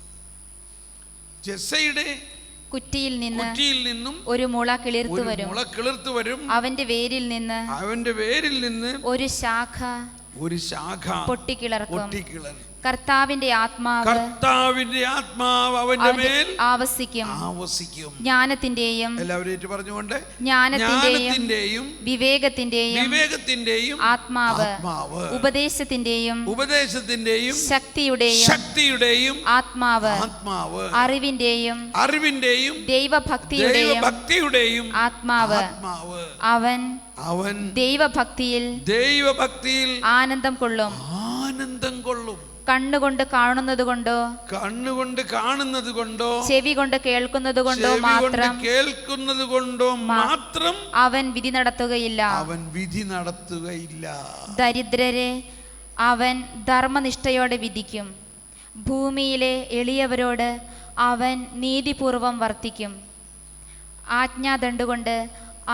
ജെസ്സയുടെ കുറ്റിയിൽ നിന്നും ഒരു മുള കിളിർത്തു വരും. അവന്റെ വേരിൽ നിന്ന് ഒരു ശാഖ പൊട്ടിക്കിളർക്കും. കർത്താവിന്റെ ആത്മാവ് അവന്റെ മേൽ ആവസിക്കും. ജ്ഞാനത്തിന്റെയും വിവേകത്തിന്റെയും ആത്മാവ്, ഉപദേശത്തിന്റെയും ശക്തിയുടെയും ആത്മാവ്, അറിവിന്റെയും ദൈവഭക്തിയുടെയും ആത്മാവ്. അവൻ ദൈവഭക്തിയിൽ ആനന്ദം കൊള്ളും. കണ്ണുകൊണ്ട് കാണുന്നത് കൊണ്ടോ ചെവി കൊണ്ട് കേൾക്കുന്നത് കൊണ്ടോ മാത്രം അവൻ വിധി നടത്തുകയില്ല. ദരിദ്രരെ അവൻ ധർമ്മനിഷ്ഠയോടെ വിധിക്കും. ഭൂമിയിലെ എളിയവരോട് അവൻ നീതിപൂർവം വർത്തിക്കും. ആജ്ഞാദണ്ഡുകൊണ്ട്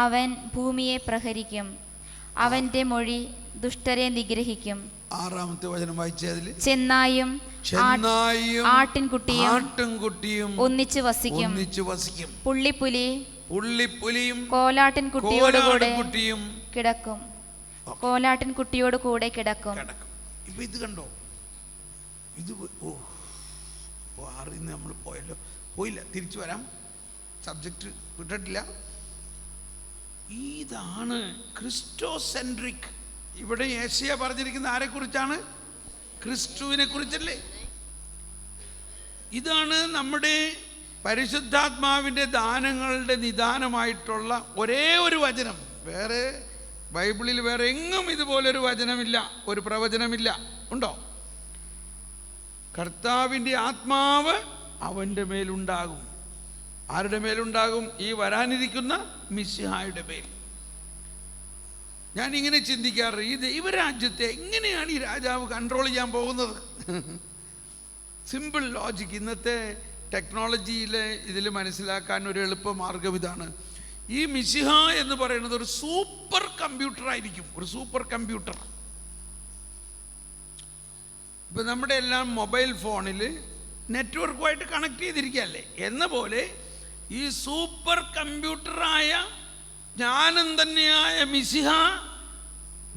അവൻ ഭൂമിയെ പ്രഹരിക്കും. അവന്റെ മൊഴി ദുഷ്ടരെ നിഗ്രഹിക്കും. 6-ാമത്തെ വചനം വായിച്ചതിൽ ചെന്നായും ആട്ടിൻകുട്ടിയും ഒന്നിച്ചു വസിക്കും. പുള്ളിപ്പുലിയും കോലാട്ടിൻകുട്ടിയോടുകൂടെ കിടക്കും. ഇപ്പൊ ഇത് കണ്ടോ? ഇത് നമ്മൾ പോയില്ല, തിരിച്ചു വരാം. സബ്ജക്റ്റ് വിട്ടിട്ടില്ല. ഇതാണ് ക്രിസ്റ്റോസെൻട്രിക്. ഇവിടെ യേശയ്യാ പറഞ്ഞിരിക്കുന്ന ആരെക്കുറിച്ചാണ്? ക്രിസ്തുവിനെ കുറിച്ചല്ലേ. ഇതാണ് നമ്മുടെ പരിശുദ്ധാത്മാവിൻ്റെ ദാനങ്ങളുടെ നിദാനമായിട്ടുള്ള ഒരേ ഒരു വചനം, വേറെ ബൈബിളിൽ വേറെ എങ്ങും ഇതുപോലൊരു വചനമില്ല, ഒരു പ്രവചനമില്ല. ഉണ്ടോ? കർത്താവിൻ്റെ ആത്മാവ് അവൻ്റെ മേലുണ്ടാകും. ആരുടെ മേലുണ്ടാകും? ഈ വരാനിരിക്കുന്ന മിശിഹായുടെ മേൽ. ഞാനിങ്ങനെ ചിന്തിക്കാറ്, ഈ ദൈവരാജ്യത്തെ എങ്ങനെയാണ് ഈ രാജാവ് കൺട്രോൾ ചെയ്യാൻ പോകുന്നത്? Simple logic. ഇന്നത്തെ ടെക്നോളജിയിലെ ഇതിൽ മനസ്സിലാക്കാൻ ഒരു എളുപ്പമാർഗം ഇതാണ്. ഈ മിശിഹ എന്ന് പറയുന്നത് ഒരു സൂപ്പർ കമ്പ്യൂട്ടർ ആയിരിക്കും, ഒരു സൂപ്പർ കമ്പ്യൂട്ടർ. ഇപ്പം നമ്മുടെ എല്ലാം മൊബൈൽ ഫോണിൽ നെറ്റ്വർക്കുമായിട്ട് കണക്ട് ചെയ്തിരിക്കുകയല്ലേ എന്ന പോലെ ഈ സൂപ്പർ കമ്പ്യൂട്ടറായ ജ്ഞാനം തന്നെയായ മിശിഹ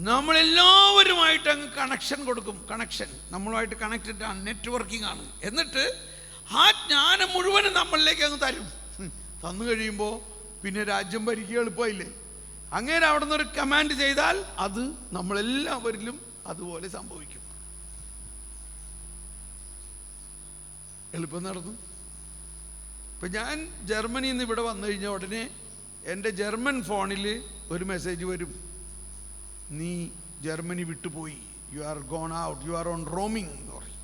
നമ്മളെല്ലാവരുമായിട്ട് അങ്ങ് കണക്ഷൻ കൊടുക്കും. കണക്ഷൻ നമ്മളുമായിട്ട് കണക്റ്റഡ് ആണ്, നെറ്റ്വർക്കിംഗ് ആണ്. എന്നിട്ട് ആ ജ്ഞാനം മുഴുവനും നമ്മളിലേക്ക് അങ്ങ് തരും. തന്നു കഴിയുമ്പോൾ പിന്നെ രാജ്യം ഭരിക്കുക എളുപ്പമില്ലേ? അങ്ങനെ അവിടെ നിന്നൊരു കമാൻഡ് ചെയ്താൽ അത് നമ്മളെല്ലാവരിലും അതുപോലെ സംഭവിക്കും. എളുപ്പം നടന്നു. ഇപ്പം ഞാൻ ജർമ്മനിയിൽ നിന്ന് ഇവിടെ വന്നു കഴിഞ്ഞാൽ ഉടനെ എൻ്റെ ജർമ്മൻ ഫോണിൽ ഒരു മെസ്സേജ് വരും, നീ ജർമ്മനി വിട്ടുപോയി, you are gone out, you are on roaming എന്ന് പറയും.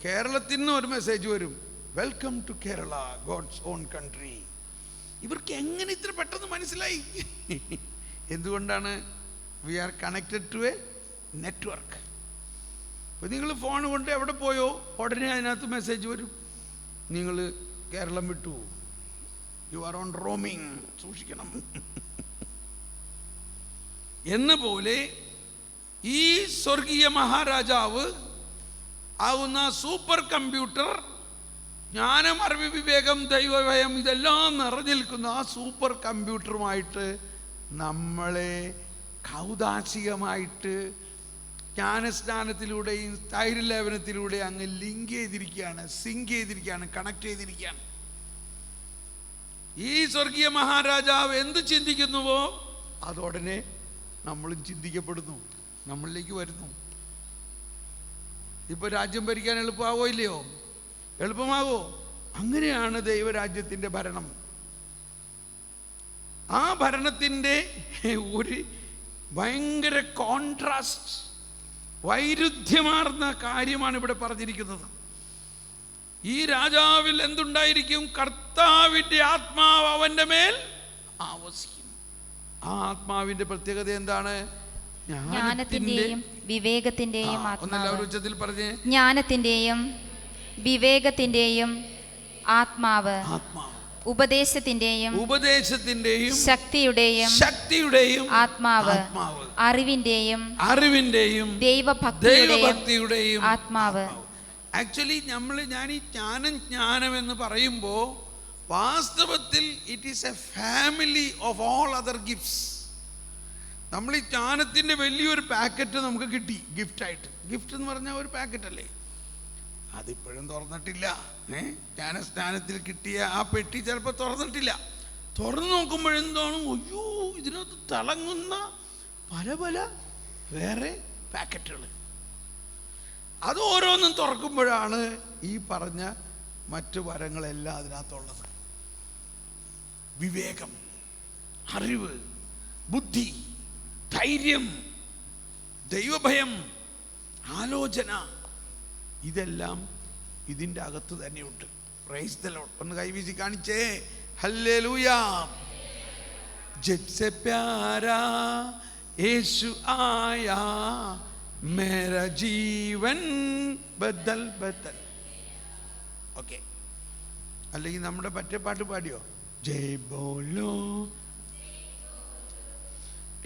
കേരളത്തിൽ നിന്ന് ഒരു മെസ്സേജ് വരും, welcome to Kerala, God's own country. ഇവർക്ക് എങ്ങനെ ഇത്ര പെട്ടെന്ന് മനസ്സിലായി? എന്തുകൊണ്ടാണ്? We are connected to a network. അപ്പോൾ നിങ്ങൾ ഫോൺ കൊണ്ട് എവിടെ പോയോ ഉടനെ അതിനകത്ത് മെസ്സേജ് വരും, നിങ്ങൾ കേരളം വിട്ടു, യു ആർ ഓൺ റോമിങ്, സൂക്ഷിക്കണം. എന്ന പോലെ ഈ സ്വർഗീയ മഹാരാജാവ് ആവുന്ന സൂപ്പർ കമ്പ്യൂട്ടർ, ജ്ഞാനം, അറിവ്, വിവേകം, ദൈവഭയം ഇതെല്ലാം നിറഞ്ഞു നിൽക്കുന്ന ആ സൂപ്പർ കമ്പ്യൂട്ടറുമായിട്ട് നമ്മളെ കൗതാശികമായിട്ട് ജ്ഞാനസ്നാനത്തിലൂടെയും തൈരലേപനത്തിലൂടെയും അങ്ങ് ലിങ്ക് ചെയ്തിരിക്കുകയാണ്, സിങ്ക് ചെയ്തിരിക്കുകയാണ്, കണക്ട് ചെയ്തിരിക്കുകയാണ്. ഈ സ്വർഗീയ മഹാരാജാവ് എന്ത് ചിന്തിക്കുന്നുവോ അതോടനെ നമ്മളും ചിന്തിക്കപ്പെടുന്നു, നമ്മളിലേക്ക് വരുന്നു. ഇപ്പൊ രാജ്യം ഭരിക്കാൻ എളുപ്പമാവോ ഇല്ലയോ? എളുപ്പമാവോ? അങ്ങനെയാണ് ദൈവരാജ്യത്തിൻ്റെ ഭരണം. ആ ഭരണത്തിൻ്റെ ഒരു ഭയങ്കര കോൺട്രാസ്റ്റ്, വൈരുദ്ധ്യമാർന്ന കാര്യമാണ് ഇവിടെ പറഞ്ഞിരിക്കുന്നത്. ഈ രാജാവിൽ എന്തുണ്ടായിരിക്കും? കർത്താവിൻ്റെ ആത്മാവ് അവൻ്റെ മേൽ ആവസിക്കും. ആ ആത്മാവിൻ്റെ പ്രത്യേകത എന്താണ്? ജ്ഞാനത്തിന്റെയും വിവേകത്തിന്റെയും ആത്മാവ്. ഉച്ചത്തിൽ പറഞ്ഞേ, ജ്ഞാനത്തിന്റെയും വിവേകത്തിന്റെയും ആത്മാവ്, ഉപദേശത്തിന്റെയും ശക്തിയുടെയും ആത്മാവ്, അറിവിന്റെയും ദൈവഭക്തിയുടെയും ആത്മാവ്. ആക്ച്വലി ഞാൻ ഈ ജ്ഞാനം എന്ന് പറയുമ്പോൾ വാസ്തവത്തിൽ it is A family of all other gifts. നമ്മൾ ഈ ജ്ഞാനത്തിൻ്റെ വലിയൊരു പാക്കറ്റ് നമുക്ക് കിട്ടി ഗിഫ്റ്റായിട്ട്. ഗിഫ്റ്റ് എന്ന് പറഞ്ഞാൽ ഒരു പാക്കറ്റല്ലേ, അതിപ്പോഴും തുറന്നിട്ടില്ല. ജ്ഞാനസ്നാനത്തിൽ കിട്ടിയ ആ പെട്ടി ചിലപ്പോൾ തുറന്നിട്ടില്ല. തുറന്നു നോക്കുമ്പോഴെന്താണ്, അയ്യോ ഇതിനകത്ത് തിളങ്ങുന്ന പല പല വേറെ പാക്കറ്റുകൾ. അത് ഓരോന്നും തുറക്കുമ്പോഴാണ് ഈ പറഞ്ഞ മറ്റു വരങ്ങളെല്ലാം അതിനകത്തുള്ളത്. വിവേകം, അറിവ്, ബുദ്ധി, ധൈര്യം, ദൈവഭയം, ആലോചന, ഇതെല്ലാം ഇതിൻ്റെ അകത്ത് തന്നെയുണ്ട്. Price the Lord. ഒന്ന് കൈവീശി കാണിച്ചേ, ഹല്ലേലൂയ. ജബ്സെ പ്യാരാ യേശു ആയാ മേരാ ജീവൻ ബദൽ ബദൽ. ഓക്കെ, അല്ലെങ്കിൽ നമ്മുടെ മറ്റേ പാട്ട് പാടിയോ? ജയ് ബോലോ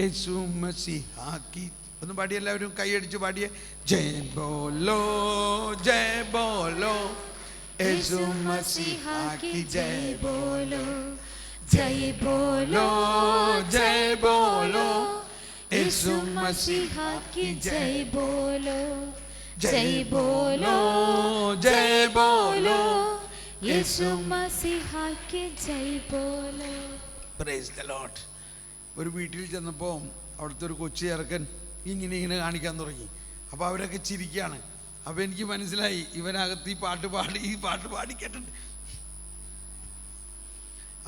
യേശു മസീഹാ കി. ഒന്ന് പാടി, എല്ലാവരും കൈയടിച്ച് പാടിയേ. ജയ് ബോലോ യേശു മസീഹാ കി ജയ് ബോലോ, ജയ് ബോലോ യേശു മസീഹാ കി ജയ് ബോലോ, ജയ് ബോലോ യേശു മസീഹാ കി ജയ് ബോലോ. Praise the Lord. ഒരു വീട്ടിൽ ചെന്നപ്പോൾ അവിടുത്തെ ഒരു കൊച്ചു ചെറുക്കൻ ഇങ്ങനെ കാണിക്കാൻ തുടങ്ങി. അപ്പോൾ അവരൊക്കെ ചിരിക്കുകയാണ്. അപ്പോൾ എനിക്ക് മനസ്സിലായി ഇവനകത്ത് ഈ പാട്ട് പാടി കേട്ടിട്ട്.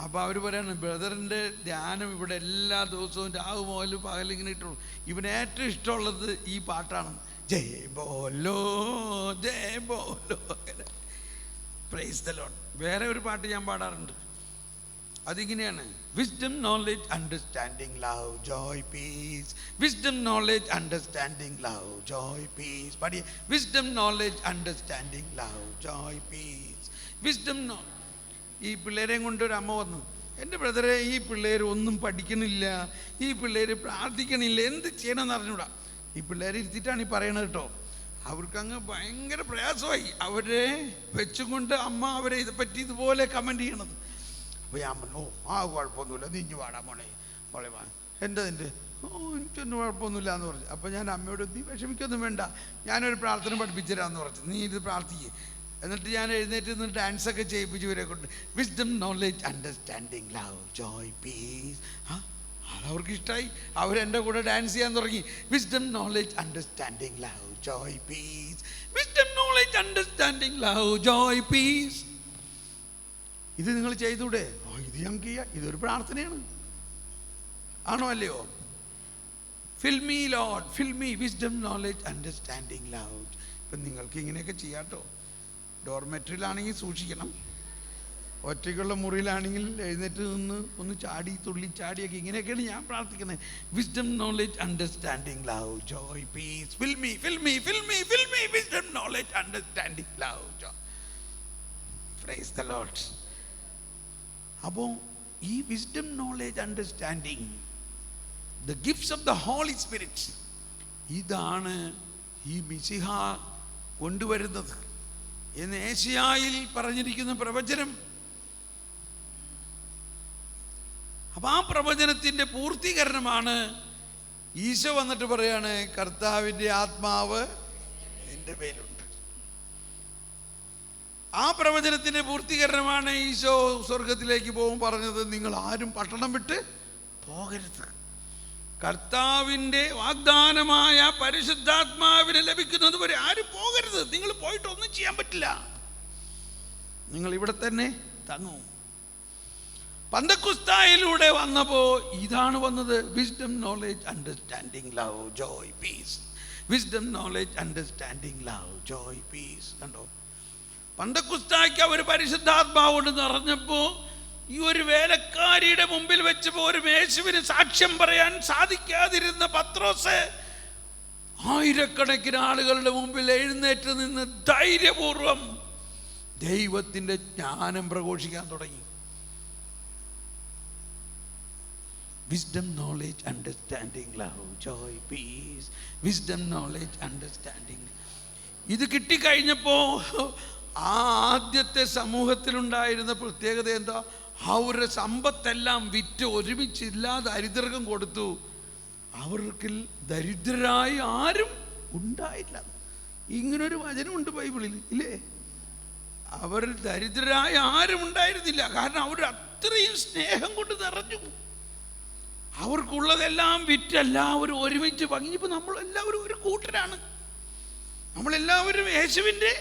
അപ്പോൾ അവർ പറയാണ് ബ്രദറിൻ്റെ ധ്യാനം ഇവിടെ എല്ലാ ദിവസവും രാവ് മുതൽ പകലിങ്ങനെ ഇട്ടുള്ളൂ. ഇവന് ഏറ്റവും ഇഷ്ടമുള്ളത് ഈ പാട്ടാണ്, ജയ് ബോലോ ജയ് ബോലോ. Praise the Lord. വേറെ ഒരു പാട്ട് ഞാൻ പാടാറുണ്ട്, അതിങ്ങനെയാണ്, wisdom knowledge understanding love joy peace. Wisdom knowledge understanding love joy peace. പാടിയ wisdom knowledge understanding love joy peace. Wisdom no. ഈ പിള്ളേരെയും കൊണ്ടൊരു അമ്മ വന്നു, എൻ്റെ ബ്രദറെ ഈ പിള്ളേർ ഒന്നും പഠിക്കണില്ല, ഈ പിള്ളേർ പ്രാർത്ഥിക്കണില്ല, എന്ത് ചെയ്യണമെന്ന് അറിഞ്ഞൂടാ. ഈ പിള്ളേരെ ഇരുത്തിയിട്ടാണ് ഈ പറയണത് കേട്ടോ. അവർക്കങ്ങ് ഭയങ്കര പ്രയാസമായി. അവരെ വെച്ചും കൊണ്ട് അമ്മ അവരെ ഇതെപ്പറ്റി ഇതുപോലെ കമൻറ്റ് ചെയ്യണത്. അപ്പോൾ ഞാൻ പറഞ്ഞു, ഓ കുഴപ്പമൊന്നുമില്ല, നീ ഇഞ്ഞു പാടാ മോളെ, മോളെ എൻ്റെ എനിക്കൊന്നും കുഴപ്പമൊന്നുമില്ല എന്ന് പറഞ്ഞു. അപ്പോൾ ഞാൻ അമ്മയോട്, നീ വിഷമിക്കൊന്നും വേണ്ട, ഞാനൊരു പ്രാർത്ഥന പഠിപ്പിച്ചു തരാമെന്ന് പറഞ്ഞു, നീ ഇത് പ്രാർത്ഥിക്കുക. എന്നിട്ട് ഞാൻ എഴുന്നേറ്റ് നിന്ന് ഡാൻസൊക്കെ ചെയ്യിപ്പിച്ചു ഇവരെ കൊണ്ട്. Wisdom knowledge understanding love joy piece. അതവർക്ക് ഇഷ്ടമായി, അവരെൻ്റെ കൂടെ ഡാൻസ് ചെയ്യാൻ തുടങ്ങി. Wisdom knowledge understanding love joy peace. Wisdom knowledge understanding love joy piece. ഇത് നിങ്ങൾ ചെയ്തൂടെ? ഇത് ഞങ്ങൾക്ക് ചെയ്യാം, ഇതൊരു പ്രാർത്ഥനയാണ്. ആണോ അല്ലയോ? Fill me Lord, fill me wisdom knowledge understanding love. ഇപ്പം നിങ്ങൾക്ക് ഇങ്ങനെയൊക്കെ ചെയ്യാട്ടോ. ഡോർമെട്രിയിലാണെങ്കിൽ സൂക്ഷിക്കണം, ഒറ്റയ്ക്കുള്ള മുറിയിലാണെങ്കിൽ എഴുന്നേറ്റ് നിന്ന് ഒന്ന് ചാടി തുള്ളി ചാടിയൊക്കെ ഇങ്ങനെയൊക്കെയാണ് ഞാൻ പ്രാർത്ഥിക്കുന്നത്. Wisdom knowledge understanding love joy peace. Fill me fill me fill me fill me wisdom knowledge understanding love joy. Praise the Lord. അപ്പോൾ ഈ wisdom knowledge understanding, the gifts of the Holy Spirit, ഇതാണ് ഈ മിശിഹ കൊണ്ടുവരുന്നത് എന്ന് ഏശയ്യായിൽ പറഞ്ഞിരിക്കുന്ന പ്രവചനം. അപ്പം ആ പ്രവചനത്തിൻ്റെ പൂർത്തീകരണമാണ് ഈശോ വന്നിട്ട് പറയാണ്, കർത്താവിൻ്റെ ആത്മാവ് എൻ്റെ മേലുണ്ട്. ആ പ്രവചനത്തിൻ്റെ പൂർത്തീകരണമാണ് ഈശോ സ്വർഗത്തിലേക്ക് പോകും പറഞ്ഞത്, നിങ്ങൾ ആരും പട്ടണം വിട്ട് പോകരുത്. കർത്താവിൻ്റെ വാഗ്ദാനമായ പരിശുദ്ധാത്മാവിനെ ലഭിക്കുന്നത് വരെ ആരും പോകരുത്. നിങ്ങൾ പോയിട്ടൊന്നും ചെയ്യാൻ പറ്റില്ല, നിങ്ങൾ ഇവിടെ തന്നെ തങ്ങും. പന്തക്കുസ്തായിലൂടെ വന്നപ്പോൾ ഇതാണ് വന്നത്, wisdom knowledge understanding love joy peace. Wisdom knowledge understanding love joy piece. കണ്ടോ, പന്തക്കുസ്തായ്ക്ക് അവർ പരിശുദ്ധാത്മാവോട് നിറഞ്ഞപ്പോൾ ഈ ഒരു വേലക്കാരിയുടെ മുമ്പിൽ വെച്ച് പോലും യേശുവിന് സാക്ഷ്യം പറയാൻ സാധിക്കാതിരുന്ന പത്രോസ് ആയിരക്കണക്കിന് ആളുകളുടെ മുമ്പിൽ എഴുന്നേറ്റ് നിന്ന് ധൈര്യപൂർവം ദൈവത്തിൻ്റെ ജ്ഞാനം പ്രഘോഷിക്കാൻ തുടങ്ങി. Wisdom knowledge understanding love joy peace. Wisdom knowledge understanding. ഇത് കിട്ടിക്കഴിഞ്ഞപ്പോൾ ആ ആദ്യത്തെ സമൂഹത്തിലുണ്ടായിരുന്ന പ്രത്യേകത എന്താ? അവരുടെ സമ്പത്തെല്ലാം വിറ്റ് ഒരുമിച്ചില്ലാ ദരിദ്രർക്കും കൊടുത്തു. അവർക്ക് ദരിദ്രരായി ആരും ഉണ്ടായില്ല. ഇങ്ങനൊരു വചനമുണ്ട് ബൈബിളിൽ ഇല്ലേ? അവർ ദരിദ്രരായ ആരും ഉണ്ടായിരുന്നില്ല. കാരണം അവർ അത്രയും സ്നേഹം കൊണ്ട് നിറഞ്ഞു. അവർക്കുള്ളതെല്ലാം വിറ്റ് എല്ലാവരും ഒരുമിച്ച് പങ്കിപ്പോൾ നമ്മളെല്ലാവരും ഒരു കൂട്ടരാണ്. നമ്മളെല്ലാവരും യേശുവിൻ്റെ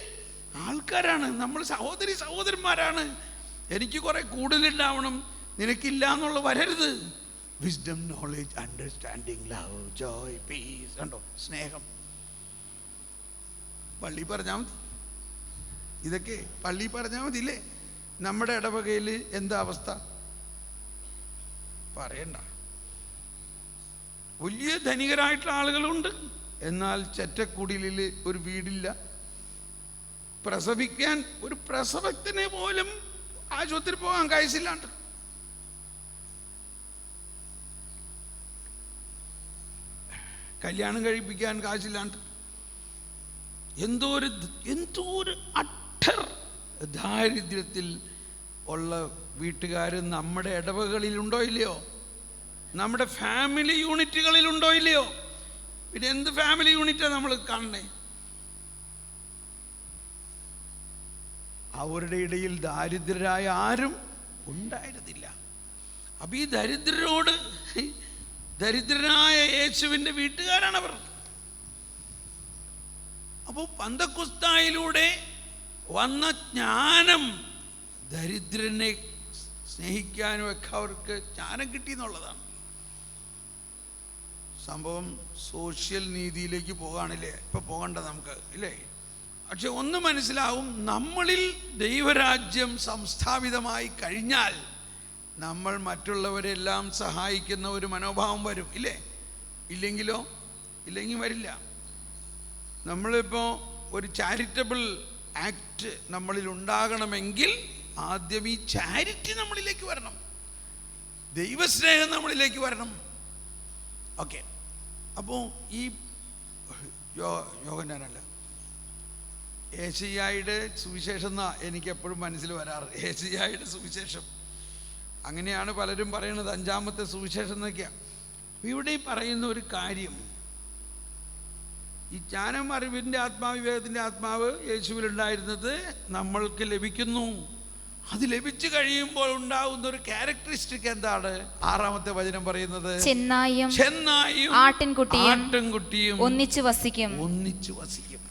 ആൾക്കാരാണ്. നമ്മൾ സഹോദരി സഹോദരന്മാരാണ്. എനിക്ക് കുറെ കൂടുതലുണ്ടാവണം, നിനക്കില്ല എന്നുള്ള വരരുത്. Wisdom knowledge understanding love joy piece. കണ്ടോ, സ്നേഹം. പള്ളി പറഞ്ഞാൽ മതി, ഇതൊക്കെ പള്ളി പറഞ്ഞാൽ മതി ഇല്ലേ? നമ്മുടെ ഇടവകയിൽ എന്താ അവസ്ഥ പറയണ്ട. വലിയ ധനികരായിട്ടുള്ള ആളുകളുണ്ട്, എന്നാൽ ചെറ്റക്കുടിലിൽ ഒരു വീടില്ല. പ്രസവിക്കാൻ ഒരു പ്രസവത്തിന് പോലും ആശുപത്രി പോകാൻ കാശില്ലാണ്ട്. കല്യാണം കഴിപ്പിക്കാൻ കാശില്ലാണ്ട്. എന്തോ ഒരു അട്ടർ ദാരിദ്ര്യത്തിൽ ഉള്ള വീട്ടുകാർ നമ്മുടെ ഇടവകളിലുണ്ടോ ഇല്ലയോ? നമ്മുടെ ഫാമിലി യൂണിറ്റുകളിലുണ്ടോ ഇല്ലയോ? പിന്നെ എന്ത് ഫാമിലി യൂണിറ്റാണ് നമ്മൾ കാണണേ? അവരുടെ ഇടയിൽ ദാരിദ്രരായ ആരും ഉണ്ടായിരുന്നില്ല. അപ്പം ഈ ദരിദ്രനായ യേശുവിൻ്റെ വീട്ടുകാരാണവർ. അപ്പോൾ പന്തക്കുസ്തായിലൂടെ വന്ന ജ്ഞാനം ദരിദ്രനെ സ്നേഹിക്കാനും ഒക്കെ അവർക്ക് ജ്ഞാനം കിട്ടിയെന്നുള്ളതാണ്. സംഭവം സോഷ്യൽ നീതിയിലേക്ക് പോകാണില്ലേ, ഇപ്പം പോകണ്ട നമുക്ക് ഇല്ലേ. പക്ഷെ ഒന്ന് മനസ്സിലാവും, നമ്മളിൽ ദൈവരാജ്യം സംസ്ഥാപിതമായി കഴിഞ്ഞാൽ നമ്മൾ മറ്റുള്ളവരെല്ലാം സഹായിക്കുന്ന ഒരു മനോഭാവം വരും ഇല്ലേ. ഇല്ലെങ്കിൽ വരില്ല. നമ്മളിപ്പോൾ ഒരു ചാരിറ്റബിൾ ആക്ട് നമ്മളിൽ ഉണ്ടാകണമെങ്കിൽ ആദ്യം ഈ ചാരിറ്റി നമ്മളിലേക്ക് വരണം, ദൈവസ്നേഹം നമ്മളിലേക്ക് വരണം. ഓക്കെ, അപ്പോൾ ഈ യോഹന്നാനല്ല, ഏശയ്യായുടെ സുവിശേഷം എന്നാ എനിക്ക് എപ്പോഴും മനസ്സിൽ വരാറ്. ഏശയ്യായുടെ സുവിശേഷം അങ്ങനെയാണ് പലരും പറയുന്നത്, 5-ാമത്തെ സുവിശേഷം എന്നൊക്കെയാണ്. ഇവിടെ പറയുന്ന ഒരു കാര്യം, ഈ ജ്ഞാനം അറിവിൻ്റെ ആത്മാവ് വിവേകത്തിൻ്റെ ആത്മാവ് യേശുവിലുണ്ടായിരുന്നത് നമ്മൾക്ക് ലഭിക്കുന്നു. അത് ലഭിച്ചു കഴിയുമ്പോൾ ഉണ്ടാവുന്ന ഒരു ക്യാരക്ടറിസ്റ്റിക് എന്താണ്? 6-ാമത്തെ വചനം പറയുന്നത്, ചെന്നായും ആട്ടിൻകുട്ടിയും ഒന്നിച്ചു വസിക്കും.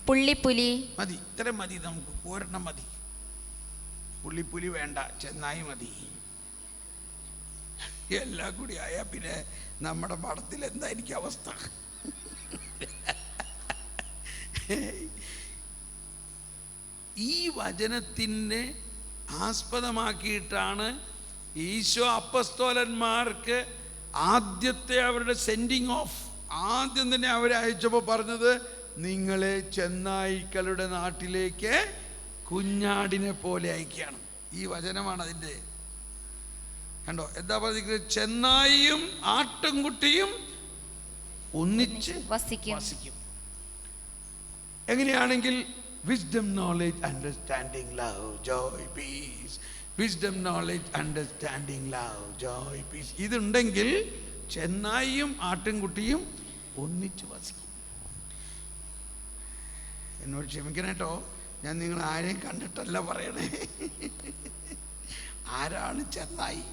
പുള്ളിപ്പുലി മതി, ഇത്രയും മതി, നമുക്ക് ഒരെണ്ണം മതി. പുള്ളിപ്പുലി വേണ്ട, ചെന്നായി മതി. എല്ലാം കൂടി ആയാൽ പിന്നെ നമ്മുടെ മഠത്തിൽ എന്തായിരിക്കും അവസ്ഥ? ഈ വചനത്തിൻ്റെ ആസ്പദമാക്കിയിട്ടാണ് ഈശോ അപ്പസ്തോലന്മാർക്ക് ആദ്യത്തെ അവരുടെ സെൻഡിങ് ഓഫ്, ആദ്യം തന്നെ അവരെ അയച്ചപ്പോൾ പറഞ്ഞത്, നിങ്ങളെ ചെന്നായ്ക്കളുടെ നാട്ടിലേക്ക് കുഞ്ഞാടിനെ പോലെ അയക്കുകയാണ്. ഈ വചനമാണ് അതിൻ്റെ. കണ്ടോ എന്താ പറഞ്ഞിരിക്കുന്നത്? ചെന്നായിയും ആട്ടുംകുട്ടിയും ഒന്നിച്ച് വസിക്കും. എങ്ങനെയാണെങ്കിൽ wisdom, knowledge, understanding, love, joy, peace. Wisdom, knowledge, understanding, love, joy, peace. ഇതുണ്ടെങ്കിൽ ചെന്നായിയും ആട്ടിൻകുട്ടിയും ഒന്നിച്ച് വസിക്കും. എന്നോട് ക്ഷമിക്കണം കേട്ടോ, ഞാൻ നിങ്ങൾ ആരെയും കണ്ടിട്ടല്ല പറയണേ. ആരാണ് ചെന്നായി,